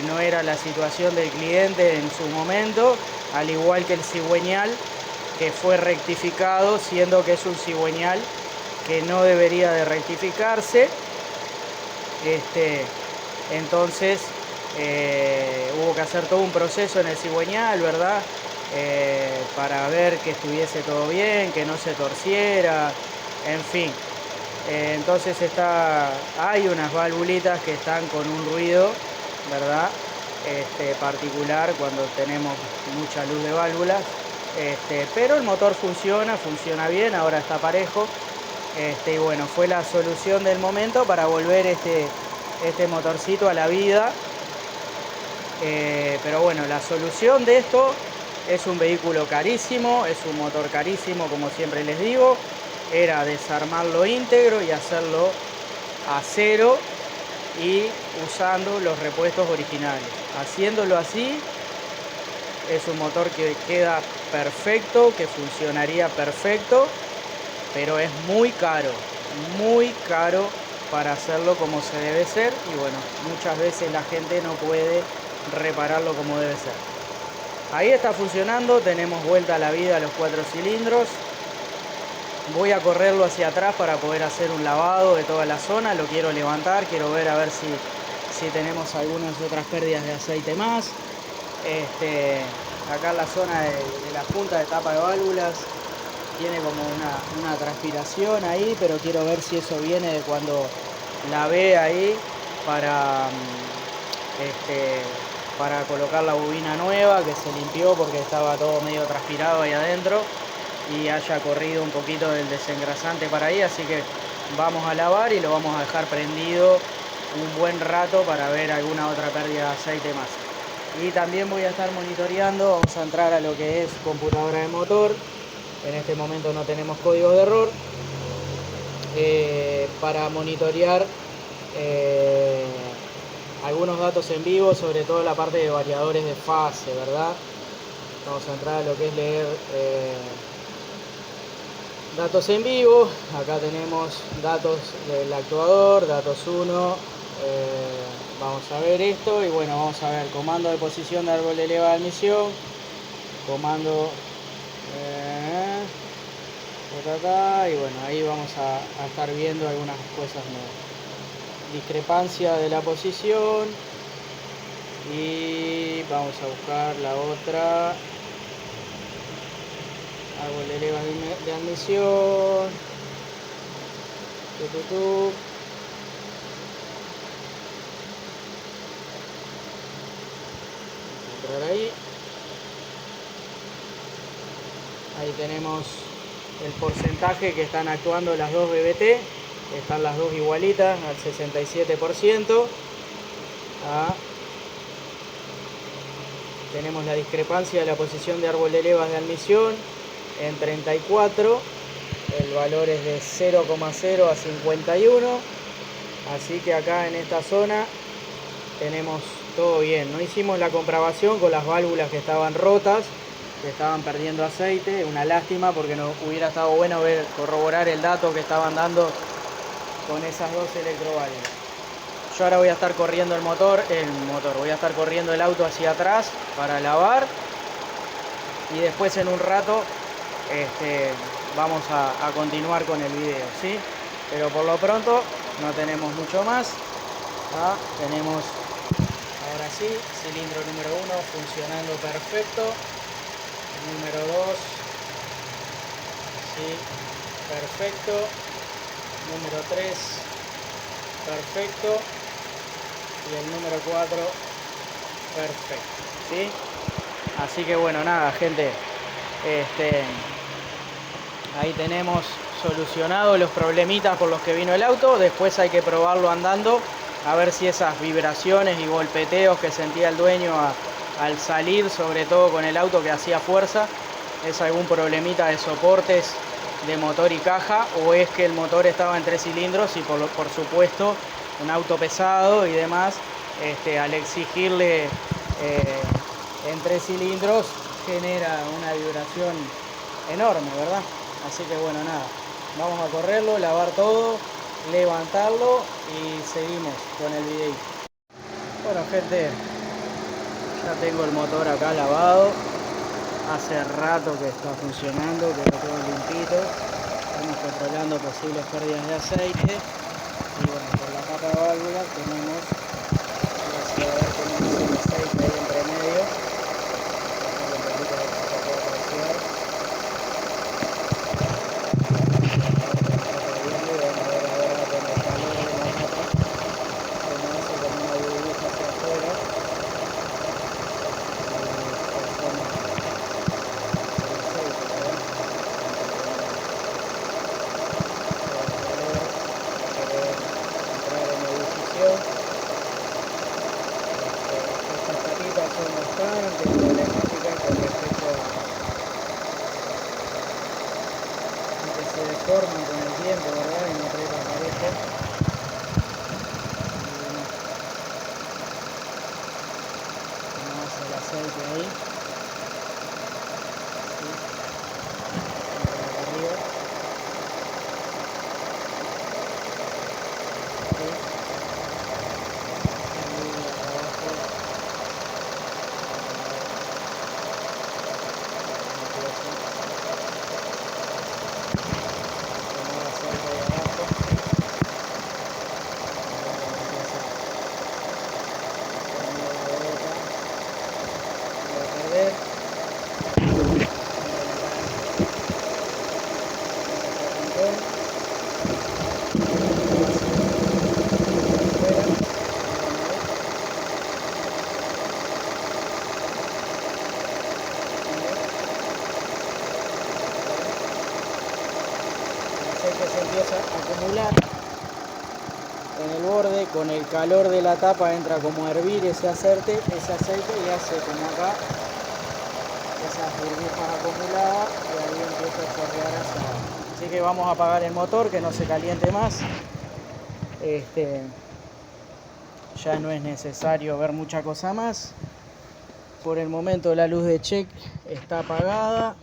No era la situación del cliente en su momento, al igual que el cigüeñal, que fue rectificado, siendo que es un cigüeñal que no debería de rectificarse. Entonces hubo que hacer todo un proceso en el cigüeñal, ¿verdad? Para ver que estuviese todo bien, que no se torciera, en fin. Entonces hay unas valvulitas que están con un ruido, ¿verdad? Particular cuando tenemos mucha luz de válvulas. Pero el motor funciona bien, ahora está parejo. Y bueno, fue la solución del momento para volver este motorcito a la vida. Pero bueno, la solución de esto es un vehículo carísimo, es un motor carísimo, como siempre les digo. Era desarmarlo íntegro y hacerlo a cero y usando los repuestos originales. Haciéndolo así, es un motor que queda perfecto, que funcionaría perfecto, pero es muy caro para hacerlo como se debe ser. Y bueno, muchas veces la gente no puede repararlo como debe ser. Ahí está funcionando, tenemos vuelta a la vida a los 4 cilindros. Voy a correrlo hacia atrás para poder hacer un lavado de toda la zona. Lo quiero levantar, quiero ver a ver si tenemos algunas otras pérdidas de aceite más. Acá en la zona de la punta de tapa de válvulas tiene como una transpiración ahí, pero quiero ver si eso viene de cuando lavé ahí para colocar la bobina nueva, que se limpió porque estaba todo medio transpirado ahí adentro y haya corrido un poquito del desengrasante para ahí. Así que vamos a lavar y lo vamos a dejar prendido un buen rato para ver alguna otra pérdida de aceite más. Y también voy a estar monitoreando, vamos a entrar a lo que es computadora de motor. En este momento no tenemos código de error. Para monitorear algunos datos en vivo, sobre todo la parte de variadores de fase, ¿verdad? Vamos a entrar a lo que es leer datos en vivo. Acá tenemos datos del actuador, datos 1. Vamos a ver esto y bueno, vamos a ver comando de posición de árbol elevado de admisión, comando y bueno, ahí vamos a estar viendo algunas cosas nuevas. Discrepancia de la posición y vamos a buscar la otra, árbol elevado de admisión, entrar ahí. Ahí tenemos el porcentaje que están actuando las dos BBT, están las dos igualitas al 67%. Tenemos la discrepancia de la posición de árbol de levas de admisión en 34, el valor es de 0,0 a 51, así que acá en esta zona tenemos todo bien. No hicimos la comprobación con las válvulas que estaban rotas, que estaban perdiendo aceite, una lástima porque no hubiera estado bueno corroborar el dato que estaban dando con esas dos electroválvulas. Yo ahora voy a estar corriendo voy a estar corriendo el auto hacia atrás para lavar y después en un rato vamos a continuar con el video, ¿sí? Pero por lo pronto no tenemos mucho más. Tenemos ahora sí cilindro número 1 funcionando perfecto. Número 2, sí, perfecto. Número 3, perfecto. Y el número 4, perfecto, ¿sí? Así que bueno, nada, gente. Ahí tenemos solucionado los problemitas por los que vino el auto. Después hay que probarlo andando, a ver si esas vibraciones y golpeteos que sentía el dueño al salir, sobre todo con el auto que hacía fuerza, es algún problemita de soportes de motor y caja, o es que el motor estaba en 3 cilindros y por supuesto un auto pesado y demás, al exigirle en 3 cilindros genera una vibración enorme, ¿verdad? Así que bueno, nada, vamos a correrlo, lavar todo, levantarlo y seguimos con el video. Bueno, gente, ya tengo el motor acá lavado, hace rato que está funcionando, quedó todo limpito. Estamos controlando posibles pérdidas de aceite y bueno, por la capa de válvula tenemos el aceite ahí entre medio. Forman con el tiempo, ¿verdad? Y no aprieta parejo. Ponemos el aceite ahí. ¿Sí? Acá arriba. ¿Sí? Y acá abajo. Que se empieza a acumular. en el borde, con el calor de la tapa entra como a hervir ese aceite y hace como acá esas burbujas acumuladas y ahí empieza a chorrear hacia abajo. Así que vamos a apagar el motor, que no se caliente más. Ya no es necesario ver mucha cosa más. Por el momento la luz de check está apagada.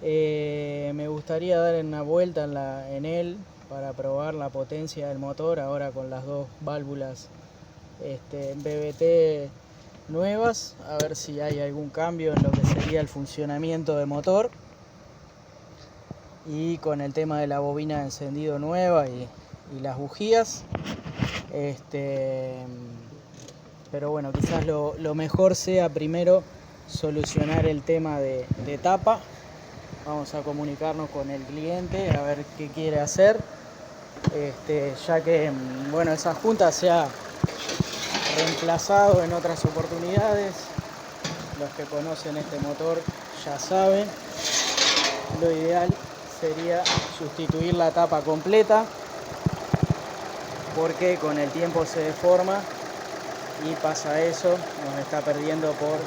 Me gustaría dar una vuelta en él para probar la potencia del motor ahora con las dos válvulas BBT nuevas, a ver si hay algún cambio en lo que sería el funcionamiento del motor, y con el tema de la bobina de encendido nueva y las bujías. Pero bueno, quizás lo mejor sea primero solucionar el tema de tapa. Vamos a comunicarnos con el cliente a ver qué quiere hacer, ya que bueno, esa junta se ha reemplazado en otras oportunidades. Los que conocen este motor ya saben, lo ideal sería sustituir la tapa completa, porque con el tiempo se deforma y pasa eso, nos está perdiendo por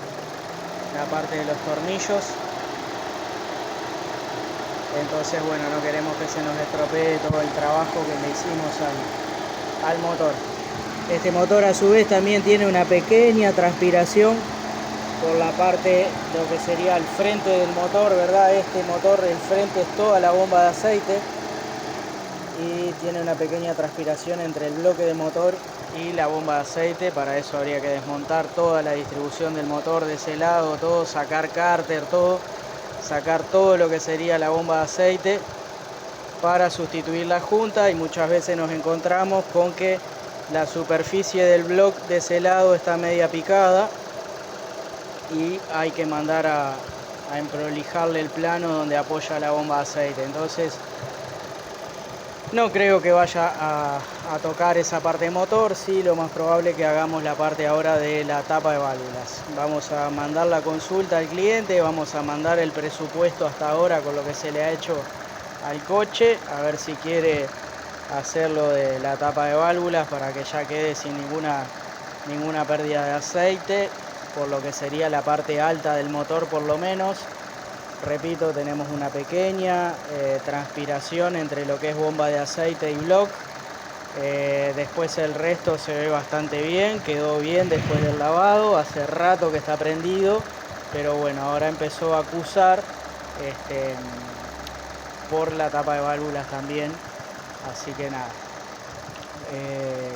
la parte de los tornillos. Entonces bueno, no queremos que se nos estropee todo el trabajo que le hicimos al motor. Este motor a su vez también tiene una pequeña transpiración por la parte, lo que sería el frente del motor, ¿verdad? Este motor, el frente es toda la bomba de aceite y tiene una pequeña transpiración entre el bloque de motor y la bomba de aceite. Para eso habría que desmontar toda la distribución del motor de ese lado, todo, sacar cárter, todo, sacar todo lo que sería la bomba de aceite para sustituir la junta, y muchas veces nos encontramos con que la superficie del bloque de ese lado está media picada y hay que mandar a emprolijarle el plano donde apoya la bomba de aceite. Entonces no creo que vaya a tocar esa parte de motor. Sí, lo más probable es que hagamos la parte ahora de la tapa de válvulas. Vamos a mandar la consulta al cliente, vamos a mandar el presupuesto hasta ahora con lo que se le ha hecho al coche, a ver si quiere hacerlo de la tapa de válvulas para que ya quede sin ninguna pérdida de aceite, por lo que sería la parte alta del motor por lo menos. Repito, tenemos una pequeña transpiración entre lo que es bomba de aceite y bloque. Después el resto se ve bastante bien, quedó bien después del lavado, hace rato que está prendido, pero bueno, ahora empezó a acusar por la tapa de válvulas también. Así que nada,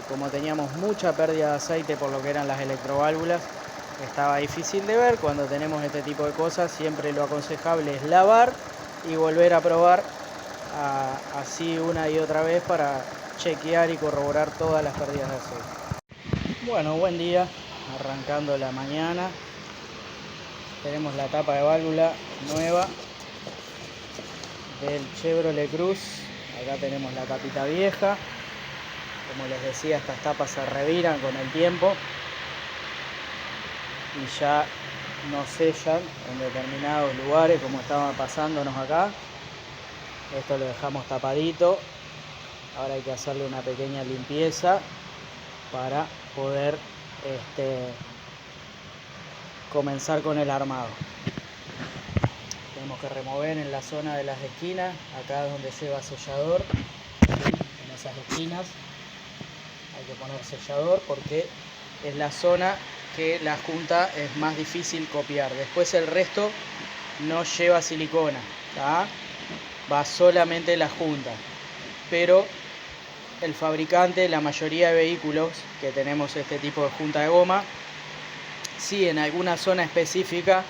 como teníamos mucha pérdida de aceite por lo que eran las electroválvulas, estaba difícil de ver. Cuando tenemos este tipo de cosas, siempre lo aconsejable es lavar y volver a probar así una y otra vez para chequear y corroborar todas las pérdidas de aceite. Bueno, buen día, arrancando la mañana. Tenemos la tapa de válvula nueva del Chevrolet Cruze. Acá tenemos la tapita vieja. Como les decía, estas tapas se reviran con el tiempo y ya no sellan en determinados lugares, como estaba pasándonos acá. Esto lo dejamos tapadito. Ahora hay que hacerle una pequeña limpieza para poder comenzar con el armado. Tenemos que remover en la zona de las esquinas, acá donde lleva sellador, en esas esquinas hay que poner sellador porque es la zona que la junta es más difícil copiar. Después el resto no lleva silicona, ¿tá? Va solamente la junta, pero el fabricante, la mayoría de vehículos que tenemos este tipo de junta de goma, sí, en alguna zona específica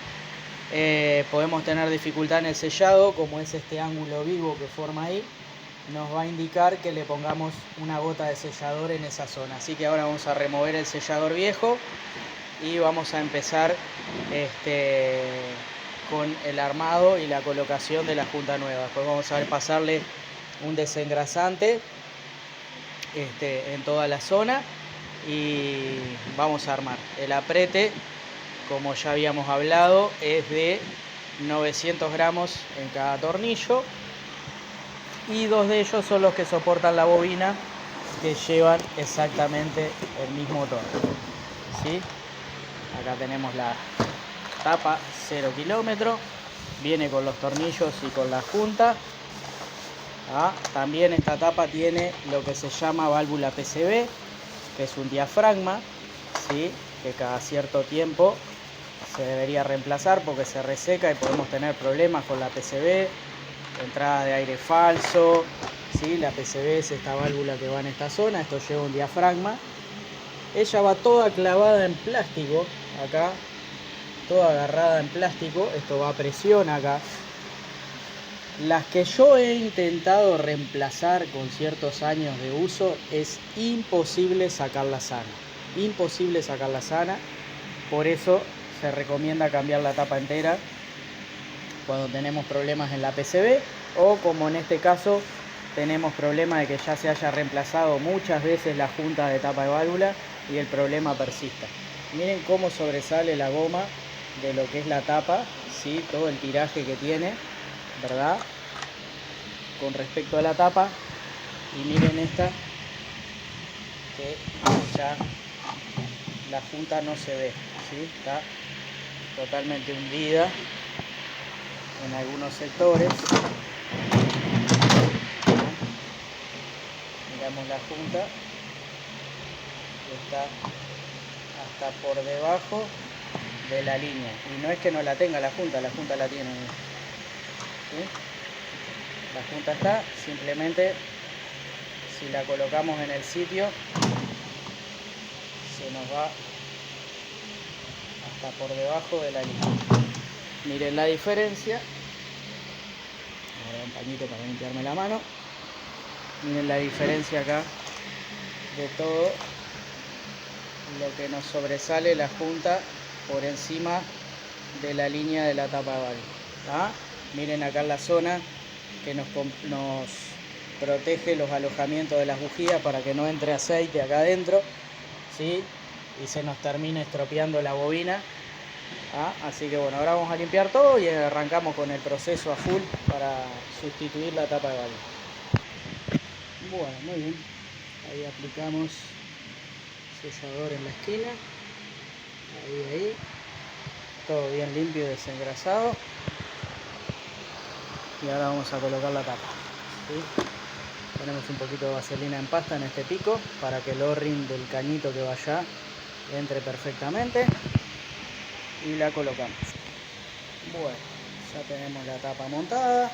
podemos tener dificultad en el sellado, como es este ángulo vivo que forma ahí, nos va a indicar que le pongamos una gota de sellador en esa zona. Así que ahora vamos a remover el sellador viejo y vamos a empezar con el armado y la colocación de la junta nueva. Después vamos a pasarle un desengrasante en toda la zona y vamos a armar. El aprete, como ya habíamos hablado, es de 900 gramos en cada tornillo y 2 de ellos son los que soportan la bobina que llevan exactamente el mismo tono, ¿sí? Acá tenemos la tapa 0 kilómetros, viene con los tornillos y con la junta. También esta tapa tiene lo que se llama válvula PCV, que es un diafragma, ¿sí? Que cada cierto tiempo se debería reemplazar porque se reseca y podemos tener problemas con la PCV, entrada de aire falso, ¿sí? La PCV es esta válvula que va en esta zona, esto lleva un diafragma. Ella va toda clavada en plástico, acá, toda agarrada en plástico, esto va a presión acá. Las que yo he intentado reemplazar con ciertos años de uso, es imposible sacarla sana. Imposible sacarla sana. Por eso se recomienda cambiar la tapa entera cuando tenemos problemas en la PCV, o como en este caso tenemos problemas de que ya se haya reemplazado muchas veces la junta de tapa de válvula y el problema persista. Miren cómo sobresale la goma de lo que es la tapa, ¿sí? Todo el tiraje que tiene, ¿verdad? Con respecto a la tapa. Y miren esta, que ya la junta no se ve, ¿sí? Está totalmente hundida en algunos sectores. Miramos la junta, está hasta por debajo de la línea, y no es que no la tenga la junta la tiene, ¿sí? La junta está, simplemente si la colocamos en el sitio se nos va hasta por debajo de la línea. Miren la diferencia. Ahora un pañito para limpiarme la mano. Miren la diferencia acá de todo lo que nos sobresale la junta por encima de la línea de la tapa de válvula. Miren acá en la zona que nos protege los alojamientos de las bujías para que no entre aceite acá adentro, ¿sí? Y se nos termine estropeando la bobina. Así que bueno, ahora vamos a limpiar todo y arrancamos con el proceso a full para sustituir la tapa de válvula. Bueno, muy bien, ahí aplicamos sellador en la esquina, ahí, todo bien limpio y desengrasado. Y ahora vamos a colocar la tapa, ¿sí? Ponemos un poquito de vaselina en pasta en este pico para que el O-ring del cañito que va allá entre perfectamente, y la colocamos. Bueno, ya tenemos la tapa montada,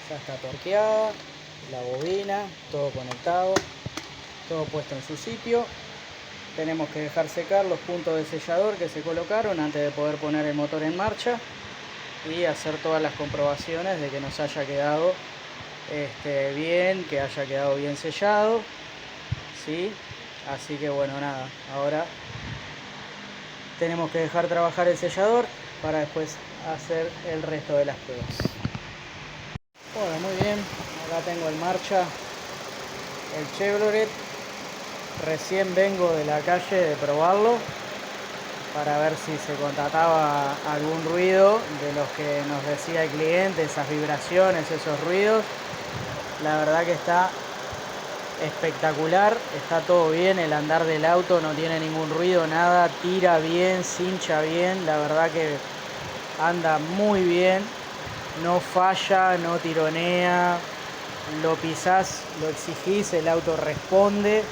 ya está torqueada, la bobina, todo conectado, todo puesto en su sitio. Tenemos que dejar secar los puntos de sellador que se colocaron antes de poder poner el motor en marcha y hacer todas las comprobaciones de que nos haya quedado bien, que haya quedado bien sellado, ¿sí? Así que bueno, nada, ahora tenemos que dejar trabajar el sellador para después hacer el resto de las pruebas. Bueno, muy bien, acá tengo en marcha el Chevrolet. Recién vengo de la calle de probarlo para ver si se constataba algún ruido de los que nos decía el cliente, esas vibraciones, esos ruidos. La verdad que está espectacular, está todo bien, el andar del auto no tiene ningún ruido, nada, tira bien, cincha bien, la verdad que anda muy bien, no falla, no tironea, lo pisás, lo exigís, el auto responde.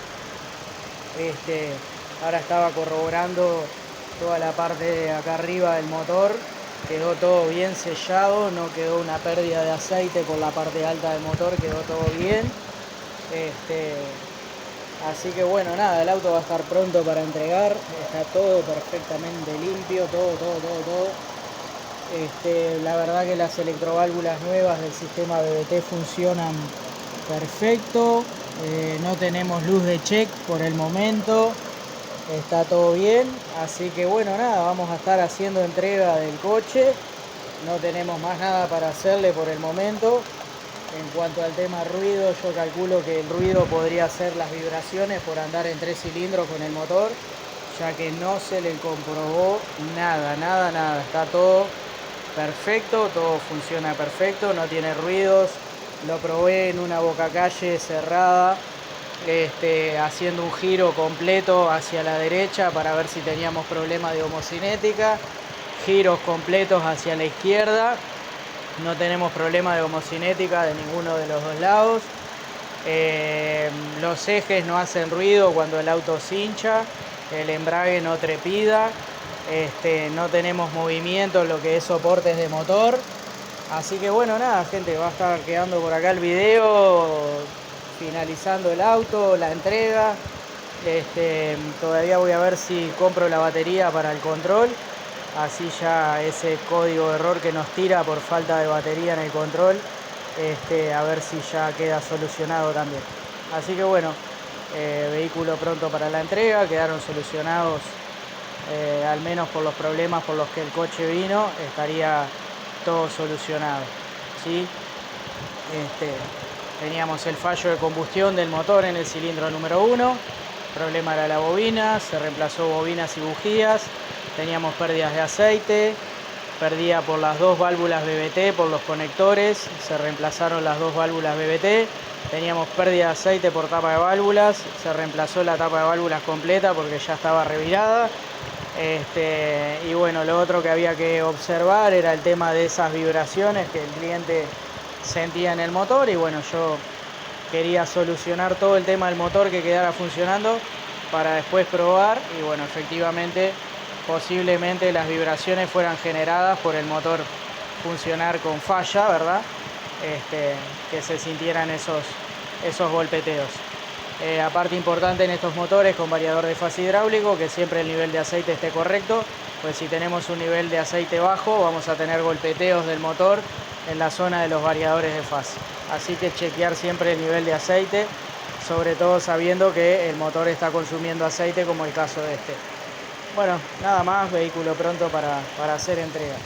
Ahora estaba corroborando toda la parte de acá arriba del motor, quedó todo bien sellado, no quedó una pérdida de aceite por la parte alta del motor, quedó todo bien. Así que bueno, nada, el auto va a estar pronto para entregar, está todo perfectamente limpio, todo. La verdad que las electroválvulas nuevas del sistema BBT funcionan perfecto, no tenemos luz de check por el momento, está todo bien, así que bueno, nada, vamos a estar haciendo entrega del coche, no tenemos más nada para hacerle por el momento. En cuanto al tema ruido, yo calculo que el ruido podría ser las vibraciones por andar en 3 cilindros con el motor, ya que no se le comprobó nada, está todo perfecto, todo funciona perfecto, no tiene ruidos. Lo probé en una bocacalle cerrada haciendo un giro completo hacia la derecha para ver si teníamos problemas de homocinética, giros completos hacia la izquierda, no tenemos problema de homocinética de ninguno de los dos lados. Los ejes no hacen ruido cuando el auto se hincha, el embrague no trepida, no tenemos movimiento en lo que es soportes de motor. Así que bueno, nada, gente, va a estar quedando por acá el video, finalizando el auto, la entrega. Todavía voy a ver si compro la batería para el control, así ya ese código de error que nos tira por falta de batería en el control, a ver si ya queda solucionado también. Así que bueno, vehículo pronto para la entrega, quedaron solucionados al menos por los problemas por los que el coche vino, estaría todo solucionado, ¿sí? Teníamos el fallo de combustión del motor en el cilindro número 1, problema era la bobina, se reemplazó bobinas y bujías, teníamos pérdidas de aceite, perdía por las dos válvulas BBT, por los conectores, se reemplazaron las dos válvulas BBT, teníamos pérdida de aceite por tapa de válvulas, se reemplazó la tapa de válvulas completa porque ya estaba revirada. Y bueno, lo otro que había que observar era el tema de esas vibraciones que el cliente sentía en el motor, y bueno, yo quería solucionar todo el tema del motor, que quedara funcionando para después probar, y bueno, efectivamente posiblemente las vibraciones fueran generadas por el motor funcionar con falla, ¿verdad? Que se sintieran esos golpeteos. Aparte importante en estos motores con variador de fase hidráulico, que siempre el nivel de aceite esté correcto, pues si tenemos un nivel de aceite bajo vamos a tener golpeteos del motor en la zona de los variadores de fase. Así que chequear siempre el nivel de aceite, sobre todo sabiendo que el motor está consumiendo aceite, como el caso de este. Bueno, nada más, vehículo pronto para hacer entrega.